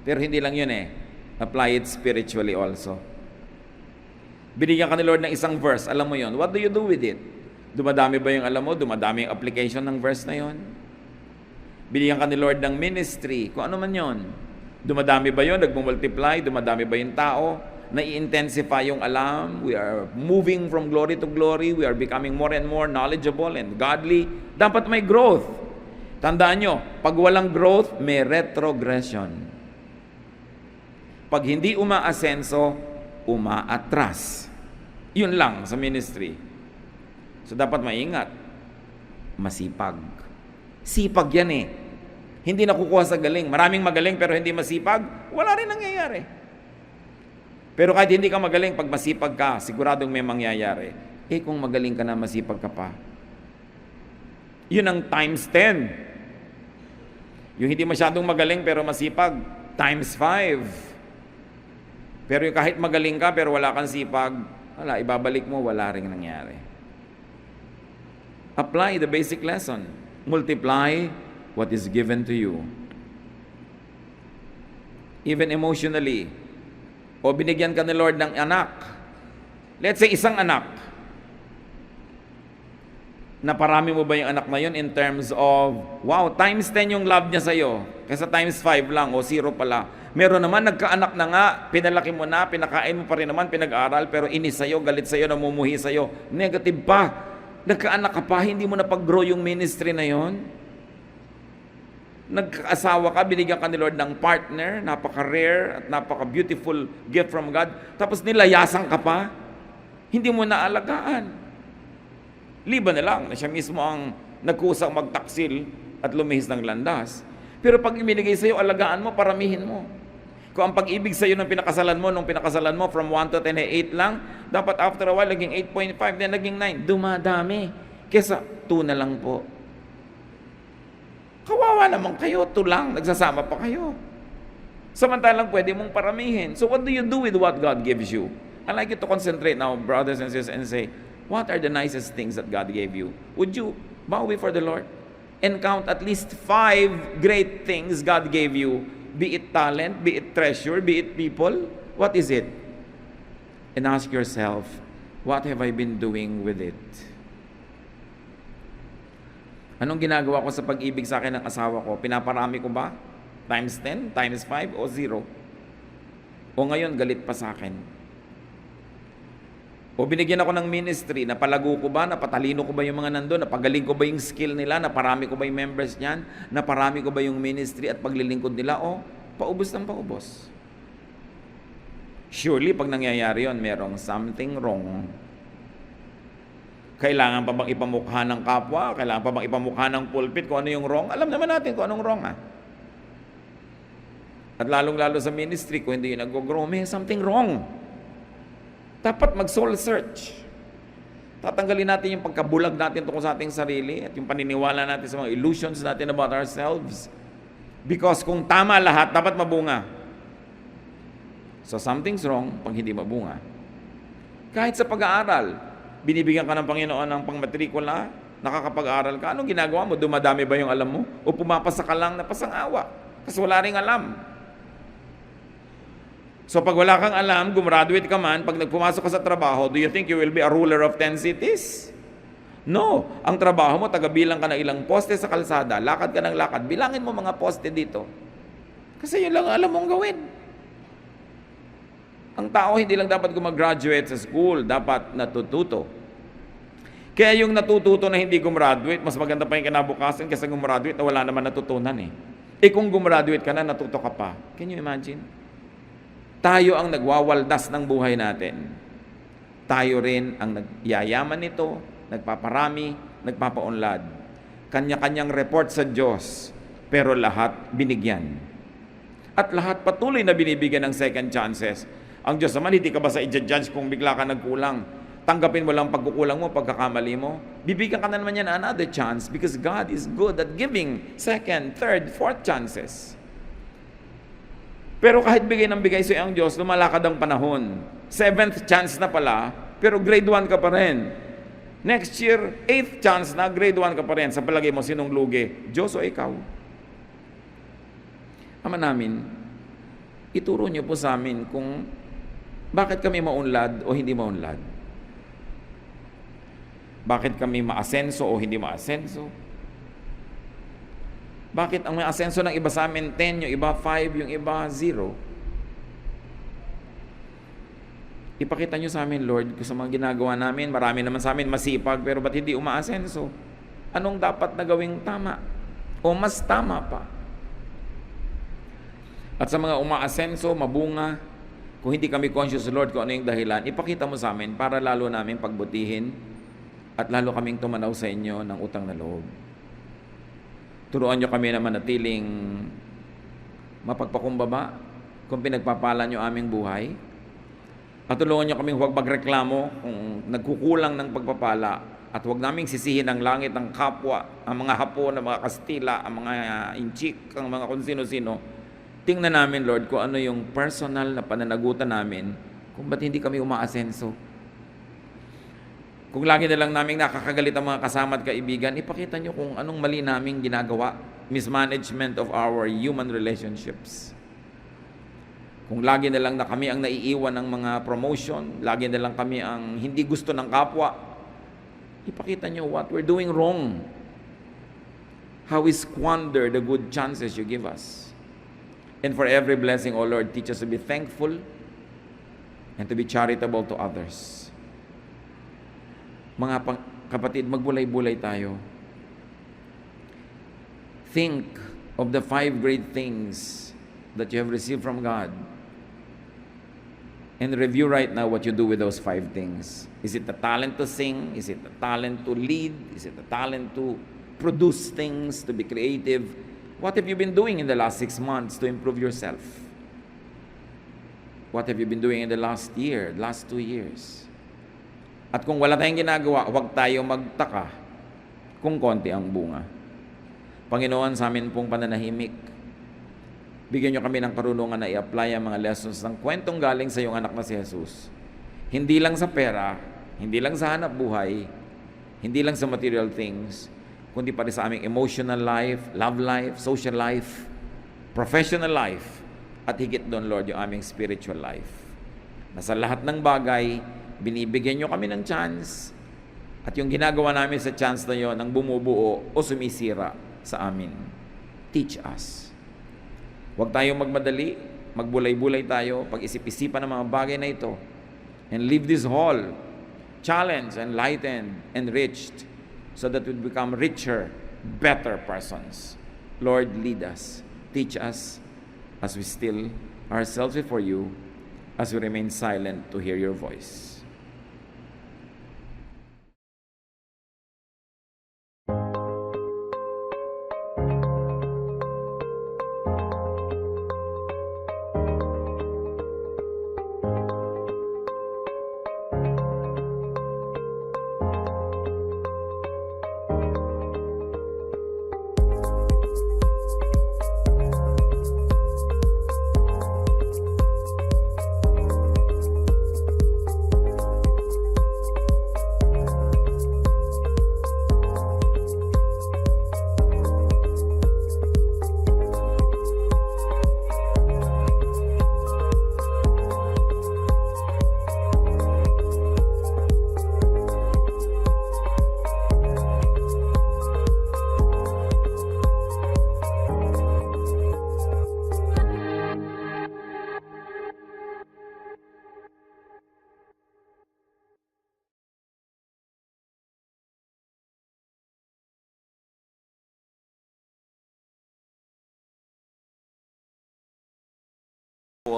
S1: Pero hindi lang yun Apply it spiritually also. Binigyan ka ni Lord ng isang verse, alam mo yun. What do you do with it? Dumadami ba yung alam mo? Dumadami yung application ng verse na yun? Binigyan ka ni Lord ng ministry, kung ano man yun. Dumadami ba yun? Nagmumultiply? Dumadami ba yung tao? Nai-intensify yung alam? We are moving from glory to glory. We are becoming more and more knowledgeable and godly. Dapat may growth. Tandaan nyo, pag walang growth, may retrogression. Pag hindi umaasenso, umaatras. Yun lang sa ministry. So dapat maingat. Masipag. Sipag yan Hindi nakukuha sa galing. Maraming magaling pero hindi masipag, wala rin nangyayari. Pero kahit hindi ka magaling, pag masipag ka, siguradong may mangyayari. Kung magaling ka na, masipag ka pa. Yun ang times 10. Yung hindi masyadong magaling pero masipag, times 5. Pero yung kahit magaling ka pero wala kang sipag, wala, ibabalik mo, wala ring nangyari. Apply the basic lesson. Multiply what is given to you. Even emotionally. O binigyan ka ni Lord ng anak. Let's say isang anak. Naparami mo ba yung anak na yun in terms of, wow, times 10 yung love niya sa'yo. Kaysa times 5 lang o 0 pala. Meron naman, nagkaanak na nga, pinalaki mo na, pinakain mo pa rin naman, pinag-aral, pero inis sa'yo, galit sa'yo, namumuhi sa'yo. Negative pa. Nagkaanak ka pa, hindi mo na pag-grow yung ministry na yon. Nagkaasawa ka, binigyan ka ni Lord ng partner, napaka-rare at napaka-beautiful gift from God, tapos nilayasan ka pa, hindi mo na alagaan. Liban na lang na siya mismo ang nagkusang magtaksil at lumihis ng landas. Pero pag ibinigay sa'yo, alagaan mo, paramihin mo. Kung ang pag-ibig sa'yo nung pinakasalan mo from 1 to 10 ay 8 lang, dapat after a while, naging 8.5, then naging 9. Dumadami. Kesa 2 na lang po. Kawawa naman kayo, 2 lang, nagsasama pa kayo. Samantalang pwede mong paramihin. So what do you do with what God gives you? I'd like you to concentrate now, brothers and sisters, and say, what are the nicest things that God gave you? Would you bow before the Lord and count at least 5 great things God gave you? Be it talent, be it treasure, be it people. What is it? And ask yourself, what have I been doing with it? Anong ginagawa ko sa pag-ibig sa akin ng asawa ko? Pinaparami ko ba? Times 10, times 5, o 0? O ngayon, galit pa sa akin? O binigyan ako ng ministry, napalago ko ba, napatalino ko ba yung mga nandun, napagaling ko ba yung skill nila, naparami ko ba yung members niyan, naparami ko ba yung ministry at paglilingkod nila, o paubos ng paubos. Surely, pag nangyayari yon, merong something wrong. Kailangan pa bang ipamukha ng kapwa? Kailangan pa bang ipamukha ng pulpit kung ano yung wrong? Alam naman natin kung anong wrong At lalong-lalo sa ministry, kung hindi yung nag-grow, may something wrong. Dapat mag-soul search. Tatanggalin natin yung pagkabulag natin tungkol sa ating sarili at yung paniniwala natin sa mga illusions natin about ourselves. Because kung tama lahat, dapat mabunga. So something's wrong pag hindi mabunga. Kahit sa pag-aaral, binibigyan ka ng Panginoon ng pangmatrikula, nakakapag-aaral ka, anong ginagawa mo? Dumadami ba yung alam mo? O pumapasa ka lang na pasang-awa? Kasi wala ring alam. So pag wala kang alam, gumraduate ka man, pag nagpumasok ka sa trabaho, do you think you will be a ruler of 10 cities? No. Ang trabaho mo, tagabilang ka ng ilang poste sa kalsada, lakad ka ng lakad, bilangin mo mga poste dito. Kasi yun lang alam mong gawin. Ang tao hindi lang dapat gumraduate sa school, dapat natututo. Kaya yung natututo na hindi gumraduate, mas maganda pa yung kinabukasan kaysa gumraduate na wala naman natutunan kung gumraduate ka na, natuto ka pa. Can you imagine? Tayo ang nagwawaldas ng buhay natin. Tayo rin ang nagyayaman nito, nagpaparami, nagpapaunlad. Kanya-kanyang report sa Diyos, pero lahat binigyan. At lahat patuloy na binibigyan ng second chances. Ang Diyos naman, hindi ka basta i-judge kung bigla ka nagkulang. tanggapin mo lang pagkukulang mo, pagkakamali mo, bibigyan ka na naman yan another chance because God is good at giving second, third, fourth chances. Pero kahit bigay ng bigay sa'yo ang Diyos, lumalakad ang panahon. Seventh chance na pala, pero grade 1 ka pa rin. Next year, 8th chance na, grade 1 ka pa rin. Sa palagay mo, sinong lugi? Diyos o ikaw? Ama namin, ituro niyo po sa amin kung bakit kami maunlad o hindi maunlad. Bakit kami maasenso o hindi maasenso? Bakit ang may asenso ng iba sa amin 10, yung iba 5, yung iba 0? Ipakita nyo sa amin, Lord, kung sa mga ginagawa namin, marami naman sa amin masipag, pero ba't hindi umaasenso? Anong dapat na gawing tama? O mas tama pa? At sa mga umaasenso, mabunga, kung hindi kami conscious, Lord, kung ano yung dahilan, ipakita mo sa amin para lalo namin pagbutihin at lalo kaming tumanaw sa inyo ng utang na loob. Turuan nyo kami na manatiling mapagpakumbaba kung pinagpapala nyo aming buhay. At tulungan nyo kaming huwag magreklamo kung nagkukulang ng pagpapala at huwag naming sisihin ang langit, ang kapwa, ang mga Hapon, ang mga Kastila, ang mga Inchik, ang mga kung sino-sino. Tingnan namin, Lord, kung ano yung personal na pananagutan namin kung ba't hindi kami umaasenso. Kung lagi na lang namin nakakagalit ang mga kasama at kaibigan, ipakita nyo kung anong mali naming ginagawa. Mismanagement of our human relationships. Kung lagi na lang na kami ang naiiwan ng mga promotion, lagi na lang kami ang hindi gusto ng kapwa, ipakita nyo what we're doing wrong. How we squander the good chances you give us. And for every blessing, O Lord, teach us to be thankful and to be charitable to others. Mga kapatid, magbulay-bulay tayo. Think of the 5 great things that you have received from God. And review right now what you do with those 5 things. Is it the talent to sing? Is it the talent to lead? Is it the talent to produce things, to be creative? What have you been doing in the last 6 months to improve yourself? What have you been doing in the last year, last 2 years? At kung wala tayong ginagawa, huwag tayo magtaka kung konti ang bunga. Panginoon, sa amin pong pananahimik, bigyan nyo kami ng karunungan na i-apply ang mga lessons ng kwentong galing sa iyong anak na si Jesus. Hindi lang sa pera, hindi lang sa hanap buhay, hindi lang sa material things, kundi pati sa aming emotional life, love life, social life, professional life, at higit doon, Lord, yung aming spiritual life. Na sa lahat ng bagay, binibigyan nyo kami ng chance, at yung ginagawa namin sa chance na yun, ang bumubuo o sumisira sa amin. Teach us. Huwag tayong magmadali, magbulay-bulay tayo, pag-isip-isipan ng mga bagay na ito, and leave this hall challenged, enlightened, enriched, so that we become richer, better persons. Lord, lead us, teach us, as we still ourselves before you, as we remain silent to hear your voice.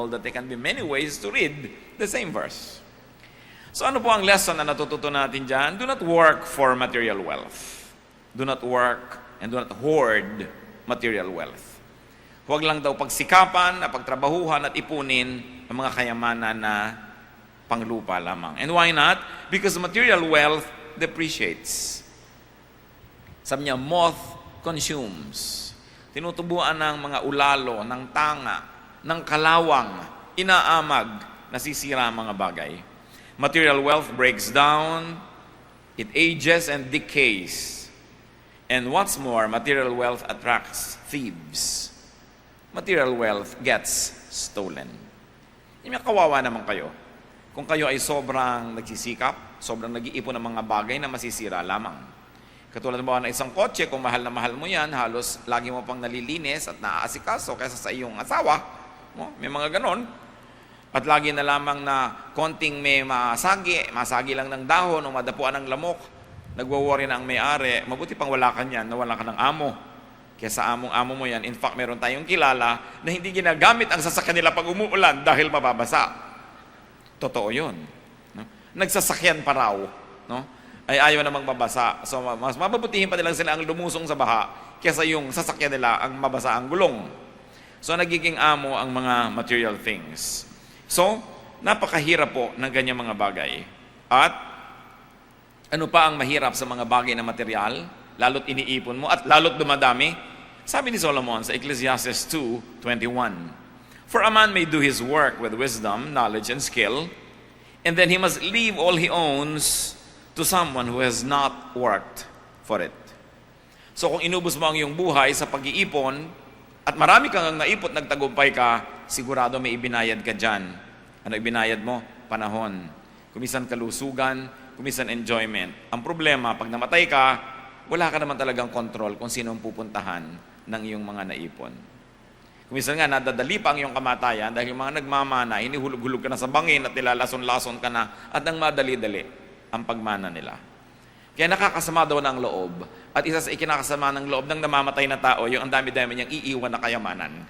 S1: That there can be many ways to read the same verse. So ano po ang lesson na natututo natin dyan? Do not work for material wealth. Do not work and do not hoard material wealth. Huwag lang daw pagsikapan, pagtrabahuhan at ipunin ang mga kayamanan na panglupa lamang. And why not? Because material wealth depreciates. Sabi niya, moth consumes. Tinutubuan ng mga ulalo, ng tanga, ng kalawang, inaamag, nasisira ang mga bagay. Material wealth breaks down, it ages and decays. And what's more, material wealth attracts thieves. Material wealth gets stolen. Yung kawawa naman kayo. Kung kayo ay sobrang nagsisikap, sobrang nag-iipon ng mga bagay na masisira lamang. Katulad mo ng isang kotse, kung mahal na mahal mo yan, halos lagi mo pang nalilinis at naaasikaso kaysa sa iyong asawa. May mga ganon. At lagi na lamang na konting may masagi lang ng dahon o madapuan ng lamok, nagwo-worry na ang may-ari, mabuti pang wala ka niyan, nawala ka ng amo. Kaya sa among-amo mo yan, in fact, meron tayong kilala na hindi ginagamit ang sasakyan nila pag umuulan dahil mababasa. Totoo yun. No? Nagsasakyan pa raw. No? Ay ayaw namang mabasa. So, mas mababutihin pa nilang sila ang lumusong sa baha kaysa yung sasakyan nila ang mabasa ang gulong. So, nagiging amo ang mga material things. So, napakahirap po ng ganyang mga bagay. At, ano pa ang mahirap sa mga bagay na material? Lalo't iniipon mo at lalo't dumadami? Sabi ni Solomon sa Ecclesiastes 2:21, "For a man may do his work with wisdom, knowledge, and skill, and then he must leave all he owns to someone who has not worked for it." So kung inubos mo ang iyong buhay sa pag-iipon, at marami kang naipot, nagtagumpay ka, sigurado may ibinayad ka dyan. Ano ibinayad mo? Panahon. Kumisan kalusugan, kumisan enjoyment. Ang problema, pag namatay ka, wala ka naman talagang control kung sino ang pupuntahan ng iyong mga naipon. Kumisan nga, nadadali pa ang iyong kamatayan dahil yung mga nagmamana, inihulog-hulog ka na sa bangin at nilalason-lason ka na at ang madali-dali ang pagmana nila. Kaya nakakasama daw ng loob. At isa sa ikinakasama ng loob ng namamatay na tao, yung ang dami-dami niyang iiwan na kayamanan.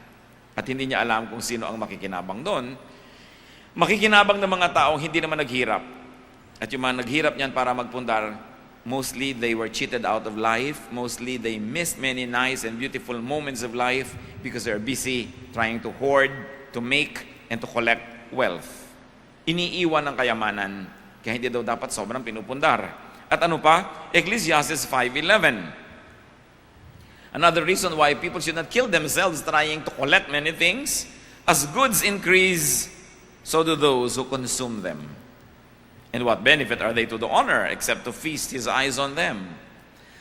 S1: At hindi niya alam kung sino ang makikinabang doon. Makikinabang ng mga taong hindi naman naghirap. At yung mga naghirap niyan para magpundar, mostly they were cheated out of life. Mostly they missed many nice and beautiful moments of life because they're busy trying to hoard, to make, and to collect wealth. Iniiwan ng kayamanan. Kaya hindi daw dapat sobrang pinupundar. At ano pa? Ecclesiastes 5:11. Another reason why people should not kill themselves trying to collect many things. As goods increase, so do those who consume them. And what benefit are they to the owner except to feast his eyes on them?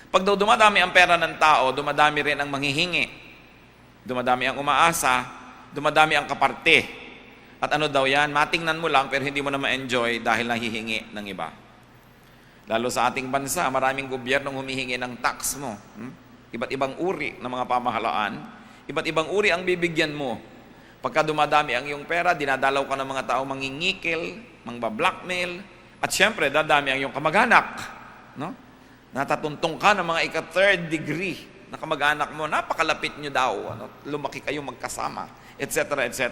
S1: Pag daw dumadami ang pera ng tao, dumadami rin ang manghihingi. Dumadami ang umaasa, dumadami ang kaparte. At ano daw yan? Matingnan mo lang pero hindi mo na ma-enjoy dahil nahihingi ng iba. Lalo sa ating bansa, maraming gobyernong humihingi ng tax mo. Iba't ibang uri ng mga pamahalaan. Iba't ibang uri ang bibigyan mo. Pagka dumadami ang iyong pera, dinadalaw ka ng mga tao mangingikil, mangbablackmail, at syempre, dadami ang iyong kamag-anak. No? Natatuntong ka ng mga ika-third degree na kamag-anak mo, napakalapit nyo daw, lumaki kayo magkasama, etc., etc.,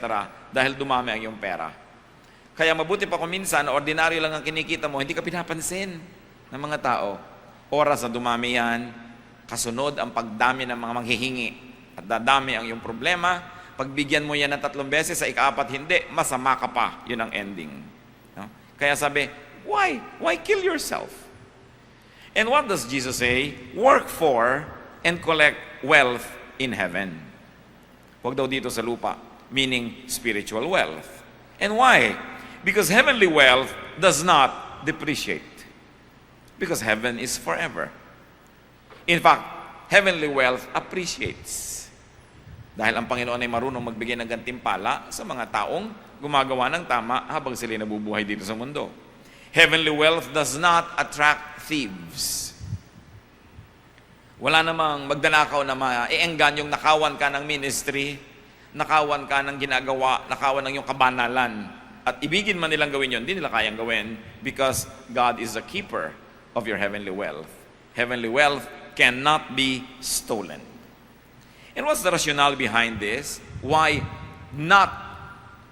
S1: dahil dumami ang iyong pera. Kaya mabuti pa kung minsan, ordinaryo lang ang kinikita mo, hindi ka pinapansin ng mga tao. Oras na dumami yan, kasunod ang pagdami ng mga manghihingi. At dadami ang iyong problema. Pagbigyan mo yan ng 3 beses, sa ika-4 hindi, masama ka pa. Yun ang ending. No? Kaya sabi, why? Why kill yourself? And what does Jesus say? Work for and collect wealth in heaven. Huwag daw dito sa lupa, meaning spiritual wealth. And why? Because heavenly wealth does not depreciate. Because heaven is forever. In fact, heavenly wealth appreciates. Dahil ang Panginoon ay marunong magbigay ng gantimpala sa mga taong gumagawa ng tama habang sila nabubuhay dito sa mundo. Heavenly wealth does not attract thieves. Wala namang magdanakaw na maiengganyong nakawan ka ng ministry, nakawan ka ng ginagawa, nakawan ng iyong kabanalan. At ibigin man nilang gawin yun, hindi nila kayang gawin because God is the keeper of your heavenly wealth. Heavenly wealth cannot be stolen. And what's the rationale behind this? Why not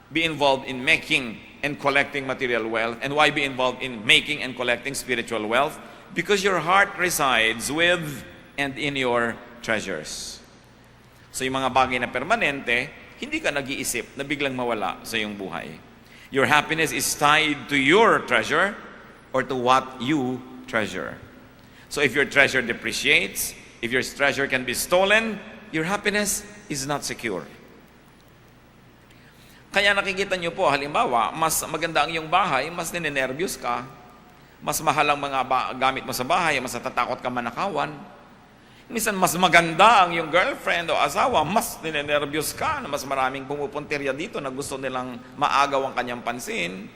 S1: be involved in making and collecting material wealth? And why be involved in making and collecting spiritual wealth? Because your heart resides with and in your treasures. So yung mga bagay na permanente, hindi ka nag-iisip na biglang mawala sa iyong buhay. Your happiness is tied to your treasure or to what you treasure. So if your treasure depreciates, if your treasure can be stolen, your happiness is not secure. Kaya nakikita nyo po, halimbawa, mas maganda ang iyong bahay, mas ninenervyos ka, mas mahal ang mga gamit mo sa bahay, mas natatakot ka manakawan. Minsan, mas maganda ang iyong girlfriend o asawa, mas ninenervyos ka na mas maraming pumupuntirya dito na gusto nilang maagaw ang kanyang pansin.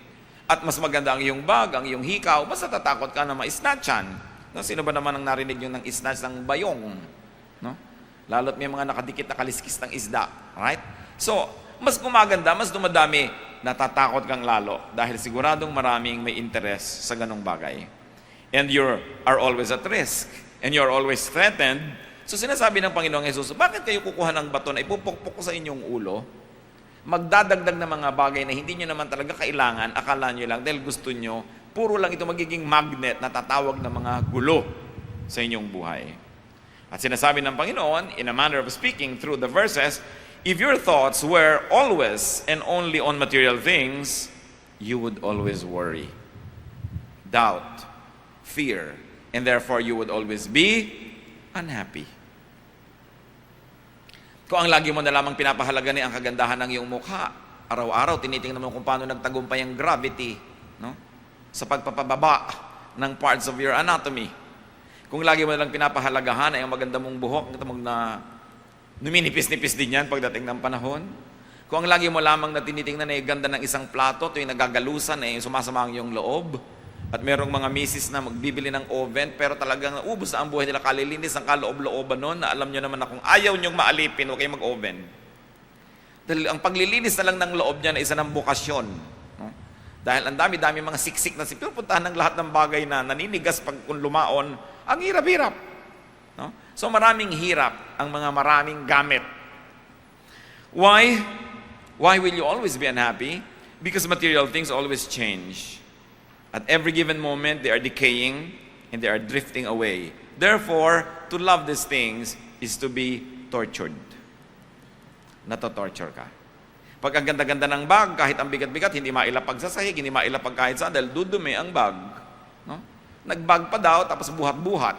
S1: At mas maganda ang iyong bag, ang iyong hikaw, mas natatakot ka na ma-snatchan. No? Sino ba naman ang narinig nyo ng snatch ng bayong? No? Lalo't may mga nakadikit na kaliskis ng isda. Right? So, mas gumaganda, mas dumadami, natatakot kang lalo dahil siguradong maraming may interest sa ganong bagay. And you are always at risk. And you're always threatened. So sinasabi ng Panginoong Jesus, bakit kayo kukuha ng bato na ipupukpok ko sa inyong ulo? Magdadagdag na mga bagay na hindi nyo naman talaga kailangan, akala nyo lang dahil gusto nyo, puro lang ito magiging magnet na tatawag ng mga gulo sa inyong buhay. At sinasabi ng Panginoon, in a manner of speaking through the verses, if your thoughts were always and only on material things, you would always worry, doubt, fear, and therefore you would always be unhappy. Kung ang lagi mo na lamang pinapahalaga ni ang kagandahan ng iyong mukha, araw-araw tinitingnan mo kung paano nagtagumpay ang gravity, no? Sa pagpapababa ng parts of your anatomy. Kung lagi mo na lang pinapahalagahan ay ang maganda mong buhok, na numinipis-nipis din yan pagdating ng panahon. Kung ang lagi mo lamang na tinitingnan ay ganda ng isang plato, tuwing nagagalusan ay sumasama ang iyong loob. At merong mga misis na magbibili ng oven, pero talagang ubos na ang buhay nila, kalilinis ang kaloob-looban nun, na alam nyo naman na kung ayaw nyong maalipin, huwag kayong mag-oven. Dahil ang paglilinis na lang ng loob niya na isa ng bukasyon. No? Dahil ang dami-dami mga siksik na pinupuntahan ng lahat ng bagay na naninigas pag kung lumaon, ang hirap-hirap. No? So maraming hirap ang mga maraming gamit. Why? Why will you always be unhappy? Because material things always change. At every given moment, they are decaying and they are drifting away. Therefore, to love these things is to be tortured. Nato-torture ka. Pag ang ganda-ganda ng bag, kahit ang bigat-bigat, hindi mailapag sa sahig, hindi mailapag kahit saan, dahil dudumi ang bag. No? Nagbag pa daw, tapos buhat-buhat.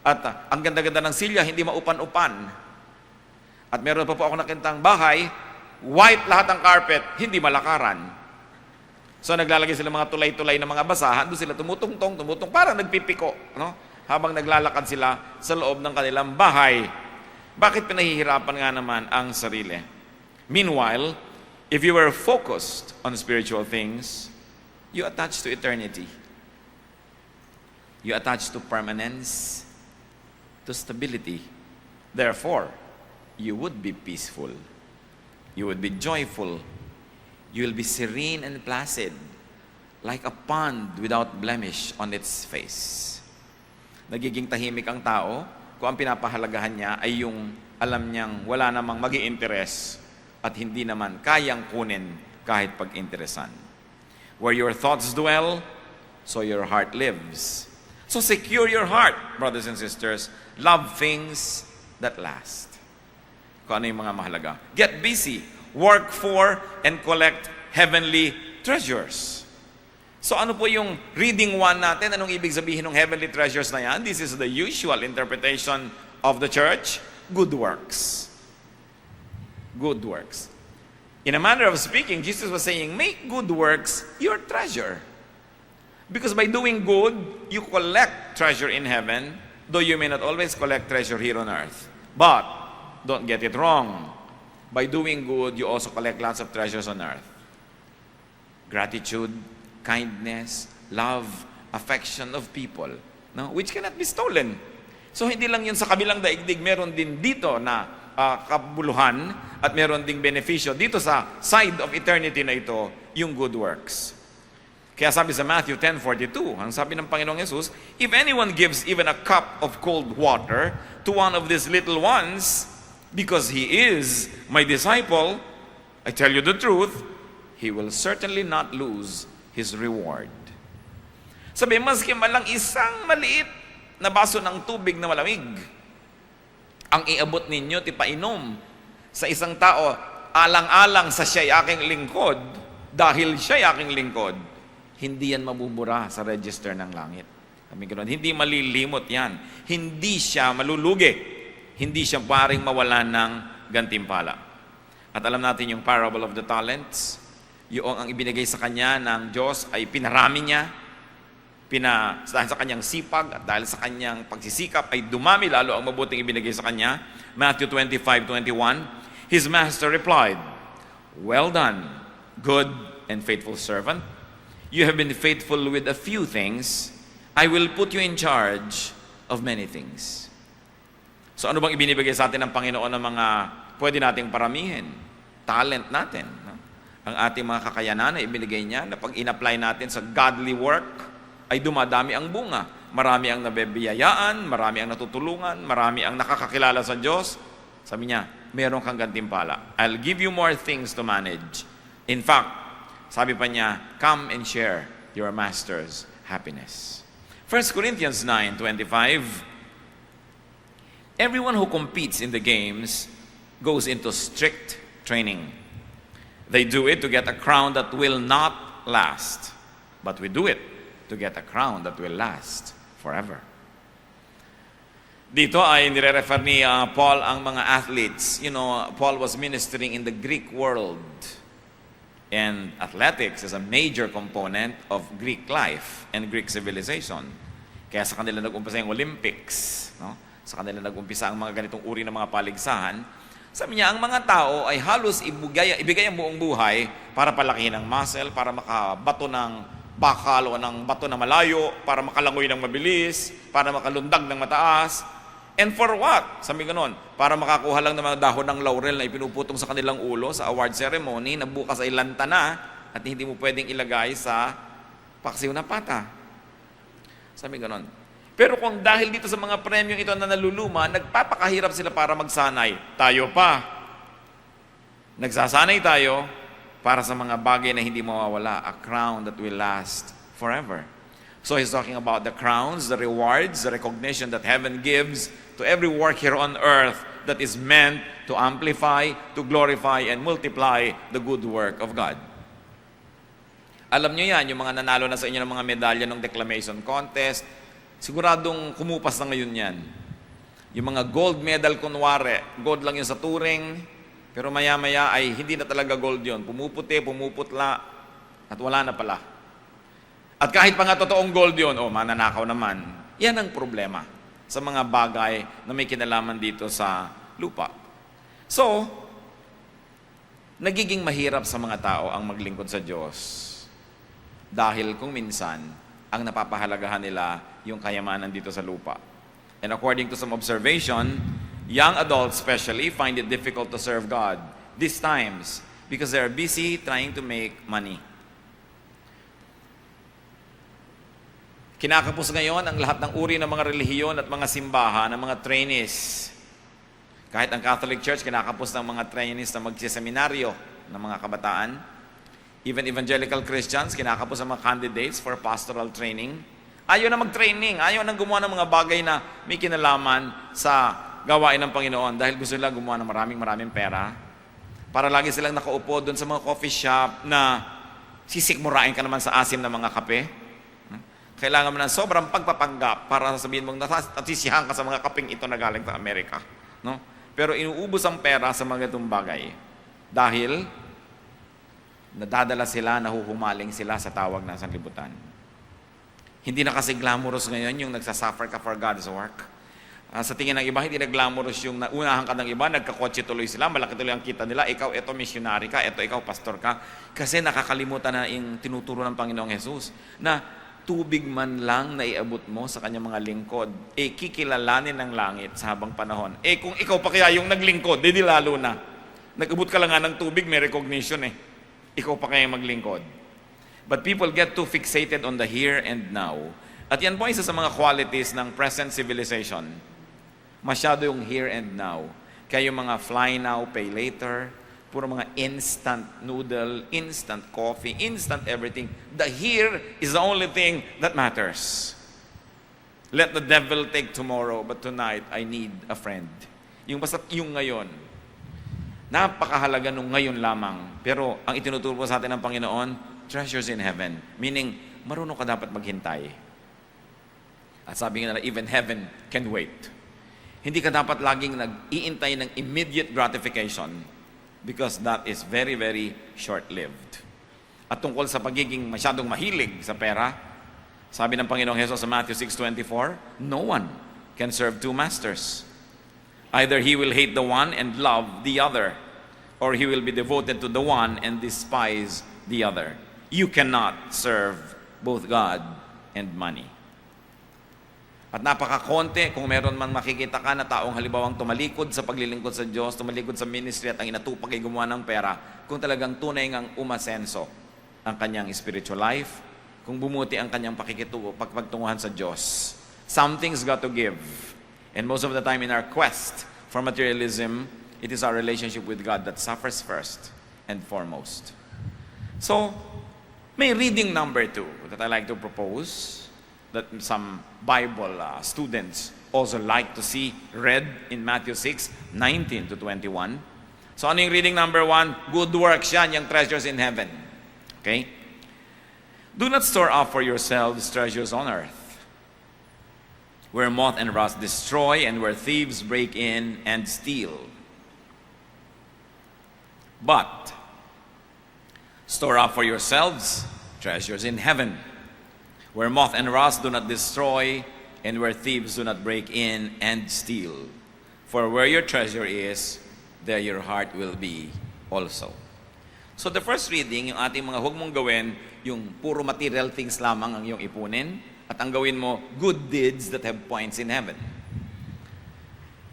S1: At ang ganda-ganda ng silya, hindi maupan-upan. At meron pa po ako nakintang bahay, white lahat ang carpet, hindi malakaran. So naglalagay sila mga tulay-tulay na mga basahan, doon sila tumutungtong, parang nagpipiko, no? Habang naglalakad sila sa loob ng kanilang bahay. Bakit pinahihirapan nga naman ang sarili? Meanwhile, if you were focused on spiritual things, you attach to eternity. You attach to permanence, to stability. Therefore, you would be peaceful. You would be joyful. You will be serene and placid, like a pond without blemish on its face. Nagiging tahimik ang tao kung ang pinapahalagahan niya ay yung alam niyang wala namang mag-i-interes at hindi naman kayang kunin kahit pag-interesan. Where your thoughts dwell, so your heart lives. So secure your heart, brothers and sisters. Love things that last. Kung ano yung mga mahalaga. Get busy. Work for and collect heavenly treasures. So ano po yung reading one natin? Anong ibig sabihin ng heavenly treasures na yan? This is the usual interpretation of the church. Good works. Good works. In a manner of speaking, Jesus was saying, make good works your treasure. Because by doing good, you collect treasure in heaven, though you may not always collect treasure here on earth. But, don't get it wrong. By doing good, you also collect lots of treasures on earth. Gratitude, kindness, love, affection of people, no? Which cannot be stolen. So hindi lang yun sa kabilang daigdig, meron din dito na kabuluhan at meron ding benepisyo dito sa side of eternity na ito, yung good works. Kaya sabi sa Matthew 10:42, ang sabi ng Panginoong Jesus, if anyone gives even a cup of cold water to one of these little ones, because he is my disciple, I tell you the truth, he will certainly not lose his reward. Sabi, maski malang isang maliit na baso ng tubig na malamig, ang iabot ninyo, tipainom sa isang tao, alang-alang sa siya'y aking lingkod, dahil siya'y aking lingkod, hindi yan mabubura sa register ng langit. Sabi ko, hindi malilimot yan. Hindi siya malulugi. Hindi siya paring mawalan ng gantimpala. At alam natin yung parable of the talents, yung ang ibinigay sa kanya ng Diyos ay pinarami niya, dahil sa kanyang sipag at dahil sa kanyang pagsisikap ay dumami lalo ang mabuting ibinigay sa kanya. Matthew 25:21, his master replied, "Well done, good and faithful servant. You have been faithful with a few things. I will put you in charge of many things." So ano bang ibinibigay sa atin ng Panginoon ng mga pwede nating paramihin? Talent natin. No? Ang ating mga kakayanan na ibinigay niya na pag in-apply natin sa godly work, ay dumadami ang bunga. Marami ang nabebiyayaan, marami ang natutulungan, marami ang nakakakilala sa Diyos. Sabi niya, meron kang gantimpala. I'll give you more things to manage. In fact, sabi pa niya, come and share your master's happiness. 1 Corinthians 9:25, everyone who competes in the games goes into strict training. They do it to get a crown that will not last, but we do it to get a crown that will last forever. Dito ay nire-refer ni Paul ang mga athletes. You know, Paul was ministering in the Greek world. And athletics is a major component of Greek life and Greek civilization. Kaya sa kanila nag-umpisa yung Olympics. No? Sa kanila nag-umpisa ang mga ganitong uri ng mga paligsahan. Sabi niya, ang mga tao ay halos ibigay ang buong buhay para palakihin ang muscle, para makabato ng bakal o ng bato na malayo, para makalangoy ng mabilis, para makalundag ng mataas. And for what? Sabi ganon, para makakuha lang ng mga dahon ng laurel na ipinuputong sa kanilang ulo sa award ceremony na bukas ay lanta na at hindi mo pwedeng ilagay sa paksiw na pata. Sabi ganon. Pero kung dahil dito sa mga premyong ito na naluluma, nagpapakahirap sila para magsanay, tayo pa. Nagsasanay tayo para sa mga bagay na hindi mawawala, a crown that will last forever. So he's talking about the crowns, the rewards, the recognition that heaven gives to every work here on earth that is meant to amplify, to glorify, and multiply the good work of God. Alam nyo yan, yung mga nanalo na sa inyo ng mga medalya ng declamation contest, siguradong kumupas na ngayon yan. Yung mga gold medal kunwari, gold lang yun sa touring, pero maya-maya ay hindi na talaga gold yun. Pumuputi, pumuputla, at wala na pala. At kahit pa nga totoong gold yun, mananakaw naman. Yan ang problema sa mga bagay na may kinalaman dito sa lupa. So, nagiging mahirap sa mga tao ang maglingkod sa Diyos. Dahil kung minsan, ang napapahalagahan nila yung kayamanan dito sa lupa. And according to some observation, young adults especially find it difficult to serve God these times because they're busy trying to make money. Kinakapos ngayon ang lahat ng uri ng mga relihiyon at mga simbahan, ng mga trainees. Kahit ang Catholic Church, kinakapos ng mga trainees na magsiseminaryo ng mga kabataan. Even evangelical Christians, kinakapos ang mga candidates for pastoral training. Ayaw na mag-training, ayaw na gumawa ng mga bagay na may kinalaman sa gawain ng Panginoon dahil gusto nila gumawa ng maraming pera para lagi silang nakaupo doon sa mga coffee shop na sisikmurain ka naman sa asim ng mga kape. Kailangan mo ng sobrang pagpapanggap para sabihin mong natisisihan ka sa mga kapeng ito na galing sa Amerika. No? Pero inuubos ang pera sa mga itong bagay dahil nadadala sila, nahuhumaling sila sa tawag ng sanlibutan. Hindi na kasi glamorous ngayon yung nagsasuffer ka for God's work. Sa tingin ng iba, hindi na glamorous yung naunahan ka ng iba, nagkakotse tuloy sila, malaki tuloy ang kita nila, ikaw, eto missionary ka, eto ikaw, pastor ka. Kasi nakakalimutan na yung tinuturo ng Panginoong Jesus na tubig man lang na iabot mo sa kanyang mga lingkod, kikilalanin ng langit sa habang panahon. Kung ikaw pa kaya yung naglingkod, di lalo na. Nag-abot ka lang nga ng tubig, may recognition Ikaw pa kaya maglingkod. But people get too fixated on the here and now. At yan po isa sa mga qualities ng present civilization. Masyado yung here and now. Kaya yung mga fly now, pay later, puro mga instant noodle, instant coffee, instant everything. The here is the only thing that matters. Let the devil take tomorrow, but tonight I need a friend. Yung basta yung ngayon. napakahalaga nung ngayon lamang. Pero ang itinuturo po sa atin ng Panginoon, treasures in heaven. Meaning, marunong ka dapat maghintay. At sabi nga nila, even heaven can wait. Hindi ka dapat laging nag-iintay ng immediate gratification because that is very, very short-lived. At tungkol sa pagiging masyadong mahilig sa pera, sabi ng Panginoong Hesus sa Matthew 6:24, no one can serve two masters. Either he will hate the one and love the other, or he will be devoted to the one and despise the other. You cannot serve both God and money. At napakakonti kung meron man makikita ka na taong halibawang tumalikod sa paglilingkod sa Diyos, tumalikod sa ministry at ang inatupag ay gumawa ng pera, kung talagang tunay ngang umasenso ang kanyang spiritual life, kung bumuti ang kanyang pagtunguhan sa Diyos. Something's got to give. And most of the time in our quest for materialism, it is our relationship with God that suffers first and foremost. So, may reading number 2 that I like to propose, that some Bible students also like to see read in Matthew 6:19 to 21. So ano yung reading number 1? Good works yan, yung treasures in heaven. Okay? Do not store up for yourselves treasures on earth, where moth and rust destroy and where thieves break in and steal. But store up for yourselves treasures in heaven, where moth and rust do not destroy, and where thieves do not break in and steal. For where your treasure is, there your heart will be also. So the first reading, yung ating mga huwag mong gawin, yung puro material things lamang ang iyong ipunin, at ang gawin mo, good deeds that have points in heaven.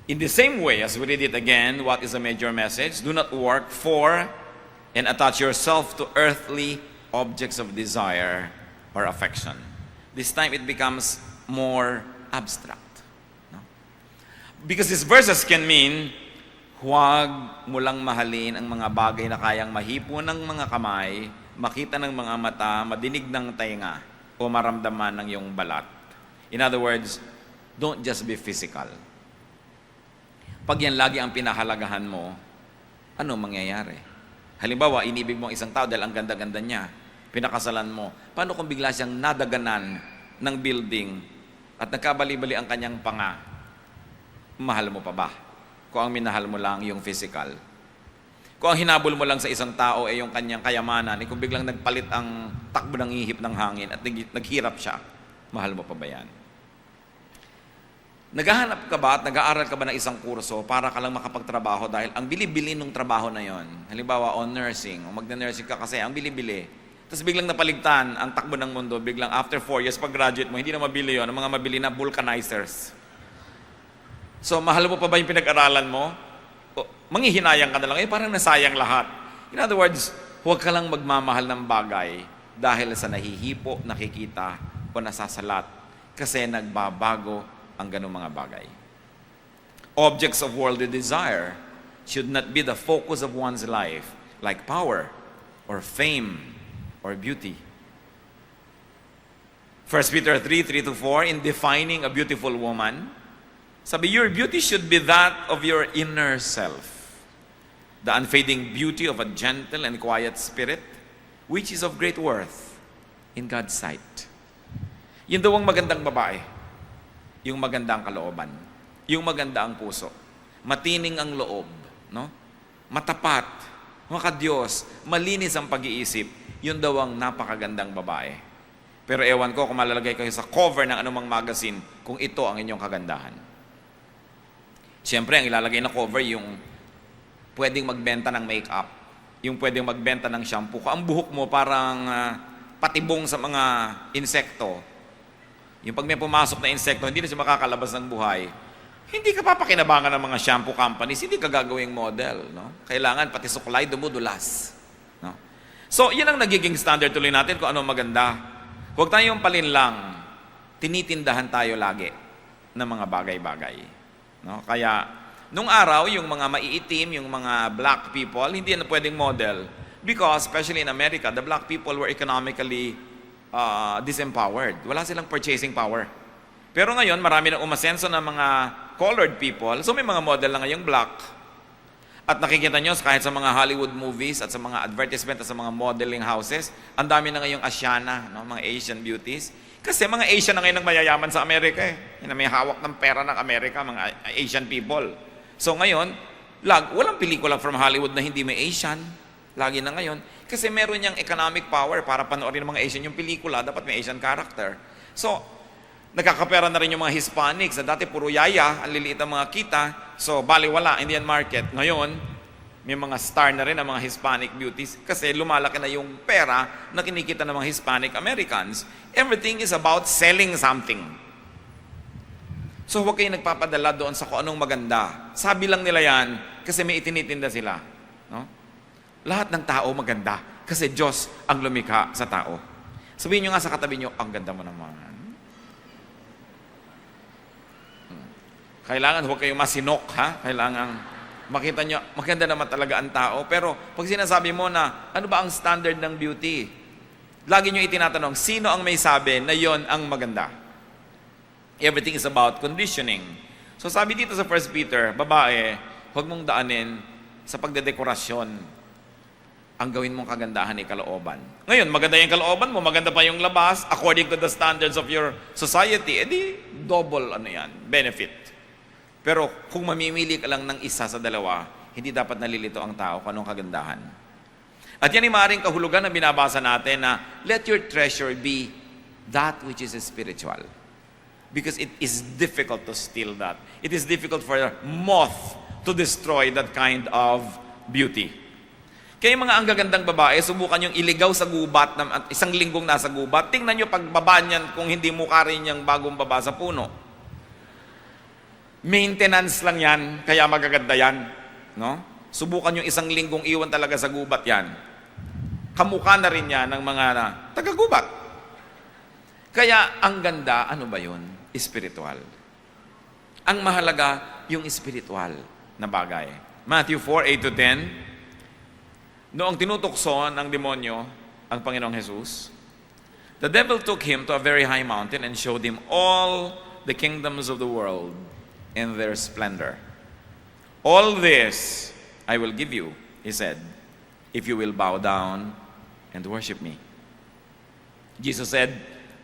S1: In the same way, as we read it again, what is the major message? Do not work for and attach yourself to earthly objects of desire or affection. This time it becomes more abstract. No? Because these verses can mean, huwag mo lang mahalin ang mga bagay na kayang mahipo ng mga kamay, makita ng mga mata, madinig ng tainga, o maramdaman ng iyong balat. In other words, don't just be physical. Pag yan lagi ang pinahalagahan mo, ano mangyayari? Halimbawa, inibig mo ang isang tao dahil ang ganda-ganda niya, pinakasalan mo. Paano kung bigla siyang nadaganan ng building at nagkabali-bali ang kanyang panga? Mahal mo pa ba? Kung ang minahal mo lang yung physical. Kung ang hinabol mo lang sa isang tao ay yung kanyang kayamanan, kung biglang nagpalit ang takbo ng ihip ng hangin at naghirap siya, mahal mo pa ba yan? Naghahanap ka ba at nag-aaral ka ba ng isang kurso para ka lang makapagtrabaho dahil ang bili-bili ng trabaho na yon? Halimbawa, on nursing, o magna-nursing ka kasi, ang bili-bili. Tapos biglang napaligtan ang takbo ng mundo, biglang after 4 years, pag-graduate mo, hindi na mabili yon. Ang mga mabili na vulcanizers. So, mahal mo pa ba yung pinag-aralan mo? O, manghihinayang ka na lang, parang nasayang lahat. In other words, huwag ka lang magmamahal ng bagay dahil sa nahihipo, nakikita, o nasasalat. Kasi nagbabago ang ganung mga bagay. Objects of worldly desire should not be the focus of one's life, like power, or fame, or beauty. 1 Peter 3:3-4, in defining a beautiful woman, sabi, your beauty should be that of your inner self, the unfading beauty of a gentle and quiet spirit, which is of great worth in God's sight. Yun daw ang magandang babae, yung maganda ang kalooban, yung maganda ang puso, matining ang loob, no? Matapat, makadiyos, malinis ang pag-iisip, yun daw ang napakagandang babae. Pero ewan ko kung malalagay kayo sa cover ng anumang magazine kung ito ang inyong kagandahan. Siyempre, ang ilalagay na cover yung pwedeng magbenta ng makeup, yung pwedeng magbenta ng shampoo. Kung ang buhok mo parang patibong sa mga insekto, yung pag may pumasok na insekto, hindi na siya makakalabas ng buhay, hindi ka papakinabangan ng mga shampoo companies, hindi ka gagawing model. No? Kailangan pati suklay dumudulas. No? So, yun ang nagiging standard tuloy natin kung ano maganda. Huwag tayong palinlang, tinitindahan tayo lagi ng mga bagay-bagay. No? Kaya, nung araw, yung mga maiitim, yung mga black people, hindi na pwedeng model. Because, especially in America, the black people were economically disempowered. Wala silang purchasing power. Pero ngayon, marami nang umasenso ng mga colored people. So may mga model na ngayong black. At nakikita nyo, kahit sa mga Hollywood movies at sa mga advertisement at sa mga modeling houses, ang dami na ngayong Asiana, no? Mga Asian beauties. Kasi mga Asian na ngayon ang mayayaman sa Amerika eh. Yan ang may hawak ng pera ng Amerika, mga Asian people. So ngayon, walang pelikula from Hollywood na hindi may Asian. Lagi na ngayon. Kasi meron niyang economic power para panoorin ng mga Asian yung pelikula, dapat may Asian character. So, nagkakapera na rin yung mga Hispanics. Dati puro yaya, ang liliit ang mga kita. So, baliwala, Indian market. Ngayon, may mga star na rin ang mga Hispanic beauties kasi lumalaki na yung pera na kinikita ng mga Hispanic Americans. Everything is about selling something. So, huwag kayo nagpapadala doon sa kung anong maganda. Sabi lang nila yan kasi may itinitinda sila. No? Lahat ng tao maganda kasi Diyos ang lumikha sa tao. Sabihin nyo nga sa katabi nyo, ang ganda mo naman. Kailangan huwag kayong masinok, ha? Kailangan makita nyo, maganda naman talaga ang tao. Pero pag sinasabi mo na, ano ba ang standard ng beauty? Lagi nyo itinatanong, sino ang may sabi na yon ang maganda? Everything is about conditioning. So sabi dito sa 1 Peter, babae, huwag mong daanin sa pagdedekorasyon ang gawin mong kagandahan ay kalooban. Ngayon, maganda yung kalooban mo, maganda pa yung labas, according to the standards of your society, edi double benefit. Pero kung mamimili ka lang ng isa sa dalawa, hindi dapat nalilito ang tao kung anong kagandahan. At yan ay maaaring kahulugan na binabasa natin na let your treasure be that which is spiritual. Because it is difficult to steal that. It is difficult for a moth to destroy that kind of beauty. Kaya mga ang gagandang babae, subukan yung iligaw sa gubat, isang linggong nasa gubat, tingnan nyo pagbaba niyan kung hindi mukha rin niyang bagong baba sa puno. Maintenance lang yan, kaya magaganda yan. No? Subukan yung isang linggong iwan talaga sa gubat yan. Kamukha na rin yan ng mga taga-gubat. Kaya ang ganda, ano ba yun? Espiritual. Ang mahalaga, yung espiritual na bagay. Matthew 4:8-10, noong tinutukso ng demonyo ang Panginoong Jesus, the devil took him to a very high mountain and showed him all the kingdoms of the world in their splendor. All this I will give you, he said, if you will bow down and worship me. Jesus said,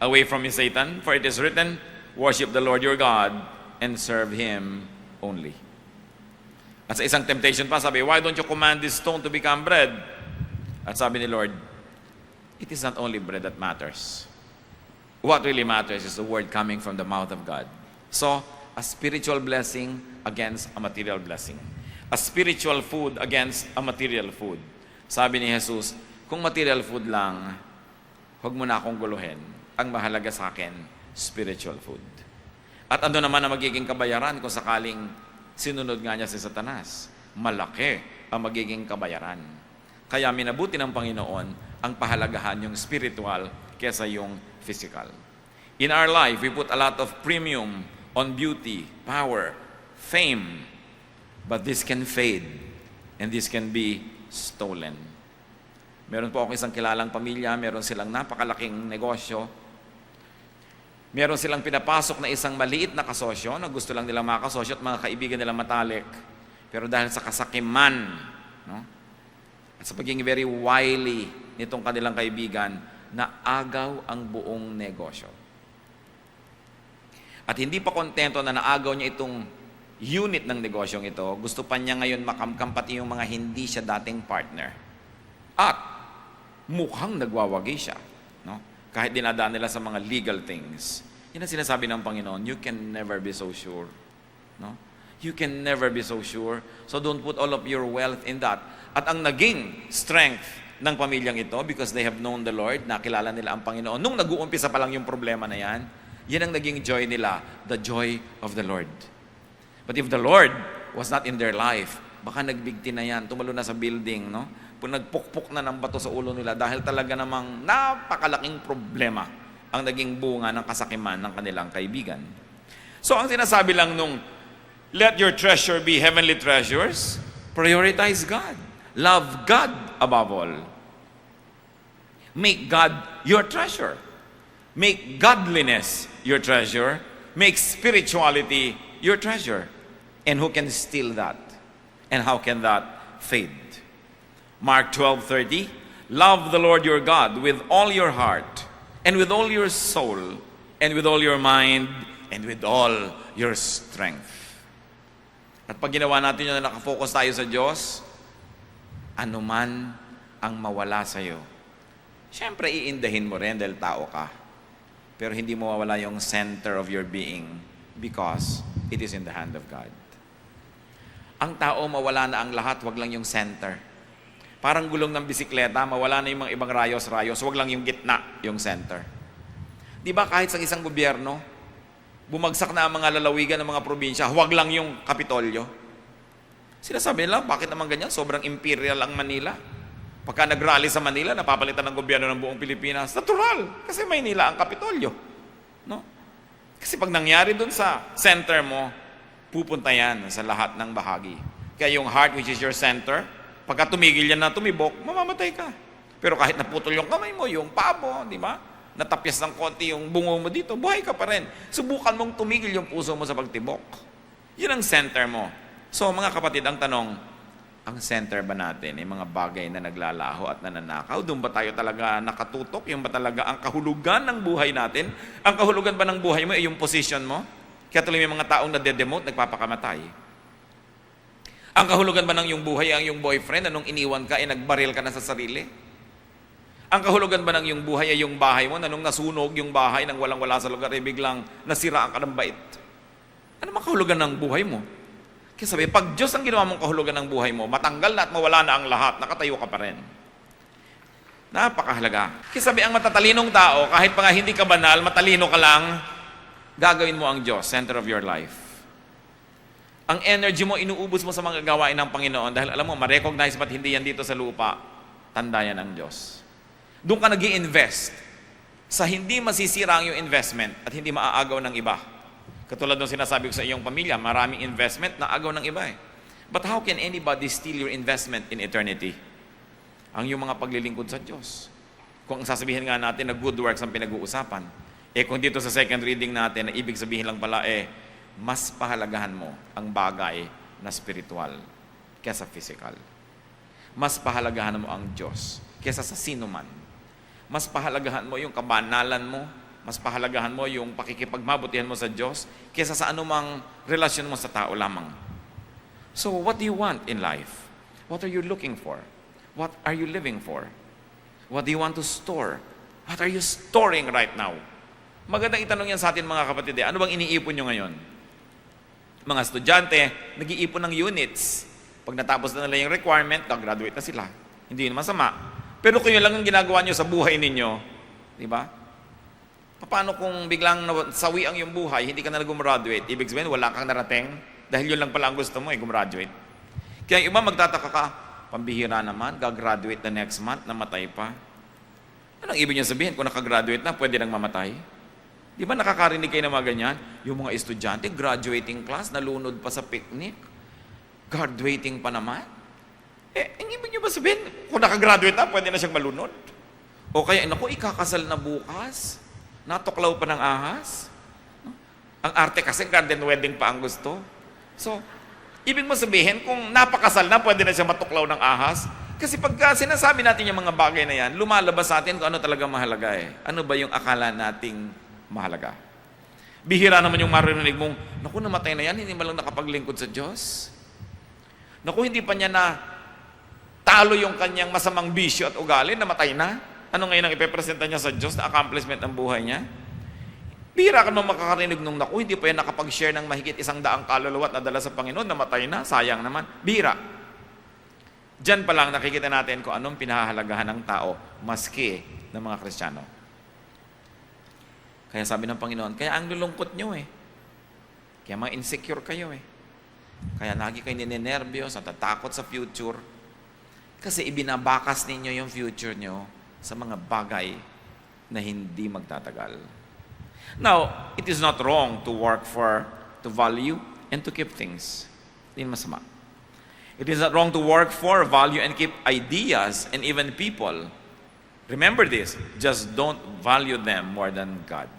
S1: away from me, Satan, for it is written, worship the Lord your God and serve Him only. At sa isang temptation pa, sabi, why don't you command this stone to become bread? At sabi ni Lord, it is not only bread that matters. What really matters is the word coming from the mouth of God. So, a spiritual blessing against a material blessing. A spiritual food against a material food. Sabi ni Jesus, kung material food lang, huwag mo na akong guluhin. Ang mahalaga sa akin, spiritual food. At ano naman ang magiging kabayaran kung sakaling sinunod nga niya si Satanas? Malaki ang magiging kabayaran. Kaya minabuti ng Panginoon ang pahalagahan yung spiritual kesa yung physical. In our life, we put a lot of premium on beauty, power, fame. But this can fade and this can be stolen. Meron po ako isang kilalang pamilya, meron silang napakalaking negosyo. Meron silang pinapasok na isang maliit na kasosyo na gusto lang nilang makasosyo at mga kaibigan nilang matalik. Pero dahil sa kasakiman, no? At sa pagiging very wily nitong kanilang kaibigan, naagaw ang buong negosyo. At hindi pa kontento na naagaw niya itong unit ng negosyong ito, gusto pa niya ngayon makamkam pati yung mga hindi siya dating partner. At mukhang nagwawagi siya. No? Kahit dinadaan nila sa mga legal things. Yan ang sinasabi ng Panginoon, you can never be so sure. No? You can never be so sure. So don't put all of your wealth in that. At ang naging strength ng pamilyang ito, because they have known the Lord, nakilala nila ang Panginoon, nung nag-uumpisa pa lang yung problema na yan, yan ang naging joy nila, the joy of the Lord. But if the Lord was not in their life, baka nagbigti na yan, tumalo na sa building, no? Nagpukpok na ng bato sa ulo nila dahil talaga namang napakalaking problema ang naging bunga ng kasakiman ng kanilang kaibigan. So ang sinasabi lang nung, let your treasure be heavenly treasures, prioritize God. Love God above all. Make God your treasure. Make godliness your treasure. Make spirituality your treasure. And who can steal that? And how can that fade. Mark 12:30, love the Lord your God with all your heart, and with all your soul, and with all your mind, and with all your strength. At pag ginawa natin yun na nakafocus tayo sa Diyos, anuman ang mawala sa'yo, siyempre iindahin mo rin dahil tao ka. Pero hindi mo mawala yung center of your being because it is in the hand of God. Ang tao, mawala na ang lahat, wag lang yung center. Parang gulong ng bisikleta, mawala na yung mga ibang rayos-rayos, wag lang yung gitna, yung center. Di ba kahit sa isang gobyerno, bumagsak na ang mga lalawigan ng mga probinsya, wag lang yung Kapitolyo. Sinasabi nila, bakit naman ganyan? Sobrang imperial ang Manila. Pagka nag-rally sa Manila, napapalitan ng gobyerno ng buong Pilipinas. Natural, kasi Maynila ang Kapitolyo. No? Kasi pag nangyari dun sa center mo, pupunta yan sa lahat ng bahagi. Kaya yung heart, which is your center, pagka tumigil yan na tumibok, mamamatay ka. Pero kahit naputol yung kamay mo, yung pabo, di ba? Natapyas ng konti yung bungo mo dito, buhay ka pa rin. Subukan mong tumigil yung puso mo sa pagtibok. Yun ang center mo. So mga kapatid, ang tanong, ang center ba natin ay mga bagay na naglalaho at nananakaw? Doon ba tayo talaga nakatutok? Yung ba talaga ang kahulugan ng buhay natin? Ang kahulugan ba ng buhay mo ay yung position mo? Kaya tuloy may mga taong nade-demote, nagpapakamatay. Ang kahulugan ba ng yung buhay ang yung boyfriend, anong iniwan ka, ay nagbaril ka na sa sarili? Ang kahulugan ba ng yung buhay ay yung bahay mo, na nung nasunog yung bahay nang walang-wala sa lugar, ay biglang nasiraan ka ng bait? Ano mang kahulugan ng buhay mo? Kaya sabi, pag Diyos ang ginawa mong kahulugan ng buhay mo, matanggal na at mawala na ang lahat, nakatayo ka pa rin. Napakahalaga. Kaya sabi, ang matatalinong tao, kahit pa nga hindi ka banal, matalino ka lang, gagawin mo ang Diyos, center of your life. Ang energy mo, inuubos mo sa mga gawain ng Panginoon dahil alam mo, ma-recognize ba't hindi yan dito sa lupa, tanda yan ng Diyos. Doon ka nag-i-invest sa hindi masisira ang iyong investment at hindi maaagaw ng iba. Katulad ng sinasabi ko sa iyong pamilya, maraming investment na agaw ng iba eh. But how can anybody steal your investment in eternity? Ang iyong mga paglilingkod sa Diyos. Kung ang sasabihin nga natin na good works ang pinag-uusapan, kung dito sa second reading natin, na ibig sabihin lang pala mas pahalagahan mo ang bagay na spiritual kesa physical. Mas pahalagahan mo ang Diyos kesa sa sino man. Mas pahalagahan mo yung kabanalan mo, mas pahalagahan mo yung pakikipagmabutihan mo sa Diyos kesa sa anumang relasyon mo sa tao lamang. So, what do you want in life? What are you looking for? What are you living for? What do you want to store? What are you storing right now? Magandang itanong yan sa atin mga kapatid. Ano bang iniipon nyo ngayon? Mga estudyante, nag-iipon ng units. Pag natapos na nila yung requirement, graduate na sila. Hindi yun masama. Pero kung yun lang ang ginagawa nyo sa buhay ninyo, di ba? Paano kung biglang sawi ang iyong buhay, hindi ka na gumraduate? Ibig sabihin, wala kang narating dahil yun lang pala ang gusto mo, gumraduate. Kaya yung iba magtataka ka, pambihira naman, gagraduate the next month, namatay pa. Anong ibig niya sabihin? Kung nakagraduate na, pwede nang mamatay? Di ba nakakarinig kayo ng mga ganyan? Yung mga estudyante, graduating class, nalunod pa sa picnic. Graduating pa naman. Ang ibig niyo ba sabihin? Kung nakagraduate na, pwede na siyang malunod. O kaya, naku, ikakasal na bukas. Natuklaw pa ng ahas. Ang arte kasi garden wedding pa ang gusto. So, ibig mo sabihin, kung napakasal na, pwede na siya matuklaw ng ahas. Kasi pagka sinasabi natin yung mga bagay na yan, lumalabas sa atin kung ano talaga mahalaga eh. Ano ba yung akala nating mahalaga? Bihira naman yung marinig mong, naku, namatay na yan, hindi man lang nakapaglingkod sa Diyos. Naku, hindi pa niya na talo yung kanyang masamang bisyo at ugali, namatay na. Ano ngayon ang ipepresenta niya sa Diyos na accomplishment ng buhay niya? Bihira ka naman makakarinig nung, naku, hindi pa yan nakapag-share ng mahigit 100 kaluluwa at nadala sa Panginoon, namatay na, sayang naman. Bihira. Diyan pa lang nakikita natin kung anong pinahahalagahan ng tao, maski ng mga Kristiyano. Kaya sabi ng Panginoon, kaya ang lulungkot nyo Kaya mga insecure kayo Kaya lagi kayo ninenervyos at tatakot sa future. Kasi ibinabakas ninyo yung future nyo sa mga bagay na hindi magtatagal. Now, it is not wrong to work to value, and to keep things. Hindi masama. It is not wrong to work for, value, and keep ideas and even people. Remember this, just don't value them more than God.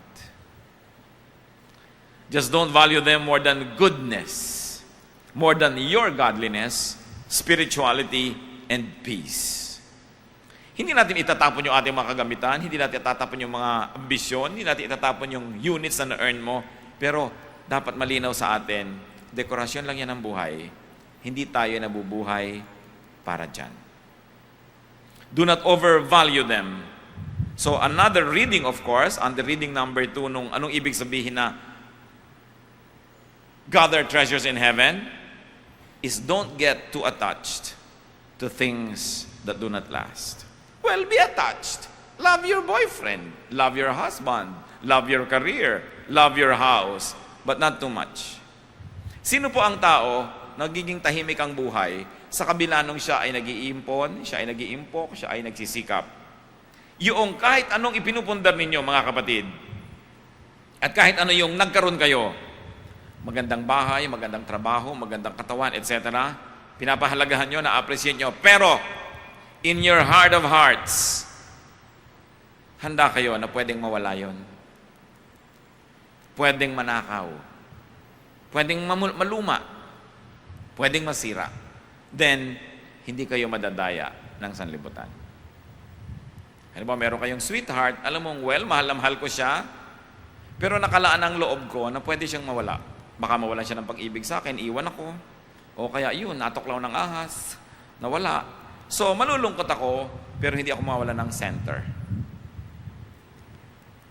S1: Just don't value them more than goodness, more than your godliness, spirituality, and peace. Hindi natin itatapon yung ating mga kagamitan, hindi natin itatapon yung mga ambisyon, hindi natin itatapon yung units na na-earn mo, pero dapat malinaw sa atin, dekorasyon lang yan ng buhay. Hindi tayo nabubuhay para dyan. Do not overvalue them. So another reading, of course, on the reading number 2, nung anong ibig sabihin na gather treasures in heaven, is don't get too attached to things that do not last. Well, be attached. Love your boyfriend, love your husband, love your career, love your house, but not too much. Sino po ang tao nagiging tahimik ang buhay sa kabila nung siya ay nag-iimpon, siya ay nag-iimpok, siya ay nagsisikap? Yung kahit anong ipinupundar ninyo, mga kapatid, at kahit ano yung nagkaroon kayo, magandang bahay, magandang trabaho, magandang katawan, etc., pinapahalagahan nyo, na-appreciate nyo, pero in your heart of hearts, handa kayo na pwedeng mawala yon. Pwedeng manakaw. Pwedeng maluma. Pwedeng masira. Then, hindi kayo madadaya ng sanlibutan. Halimbawa, meron kayong sweetheart, alam mong, well, mahal na mahal ko siya, pero nakalaan ang loob ko na pwede siyang mawala. Baka mawalan siya ng pag-ibig sa akin, iwan ako. O kaya yun, natuklaw ng ahas, nawala. So, malulungkot ako, pero hindi ako mawala ng center.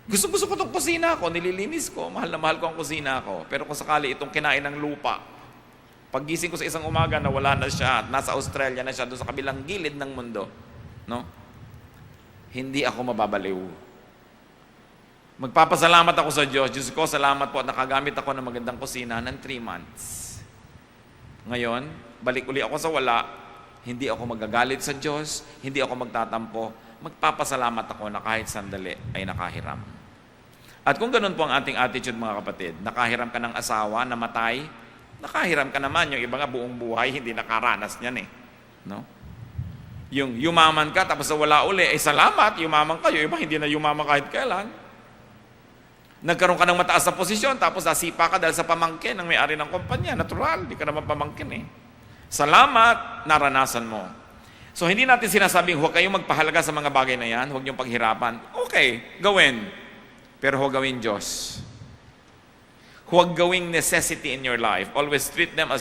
S1: Gusto ko itong kusina ko, nililinis ko, mahal na mahal ko ang kusina ko. Pero kung sakali itong kinain ng lupa, paggising ko sa isang umaga, nawala na siya, at nasa Australia na siya, doon sa kabilang gilid ng mundo, no? Hindi ako mababaliw. Magpapasalamat ako sa Diyos. Diyos ko, salamat po at nakagamit ako ng magandang kusina ng 3 months. Ngayon, balik uli ako sa wala, hindi ako magagalit sa Diyos, hindi ako magtatampo, magpapasalamat ako na kahit sandali ay nakahiram. At kung ganun po ang ating attitude, mga kapatid, nakahiram ka ng asawa, namatay, nakahiram ka naman, yung iba nga buong buhay, hindi nakaranas niyan eh. No? Yung yumaman ka, tapos wala uli, ay salamat, yumaman ka, yung iba hindi na yumaman kahit kailan. Nagkaroon ka ng mataas na posisyon, tapos nasipa ka dahil sa pamangkin ng may-ari ng kumpanya. Natural, di ka naman pamangkin eh. Salamat, naranasan mo. So, hindi natin sinasabing, huwag kayong magpahalaga sa mga bagay na yan, huwag niyong paghirapan. Okay, gawin. Pero huwag gawin Diyos. Huwag gawing necessity in your life. Always treat them as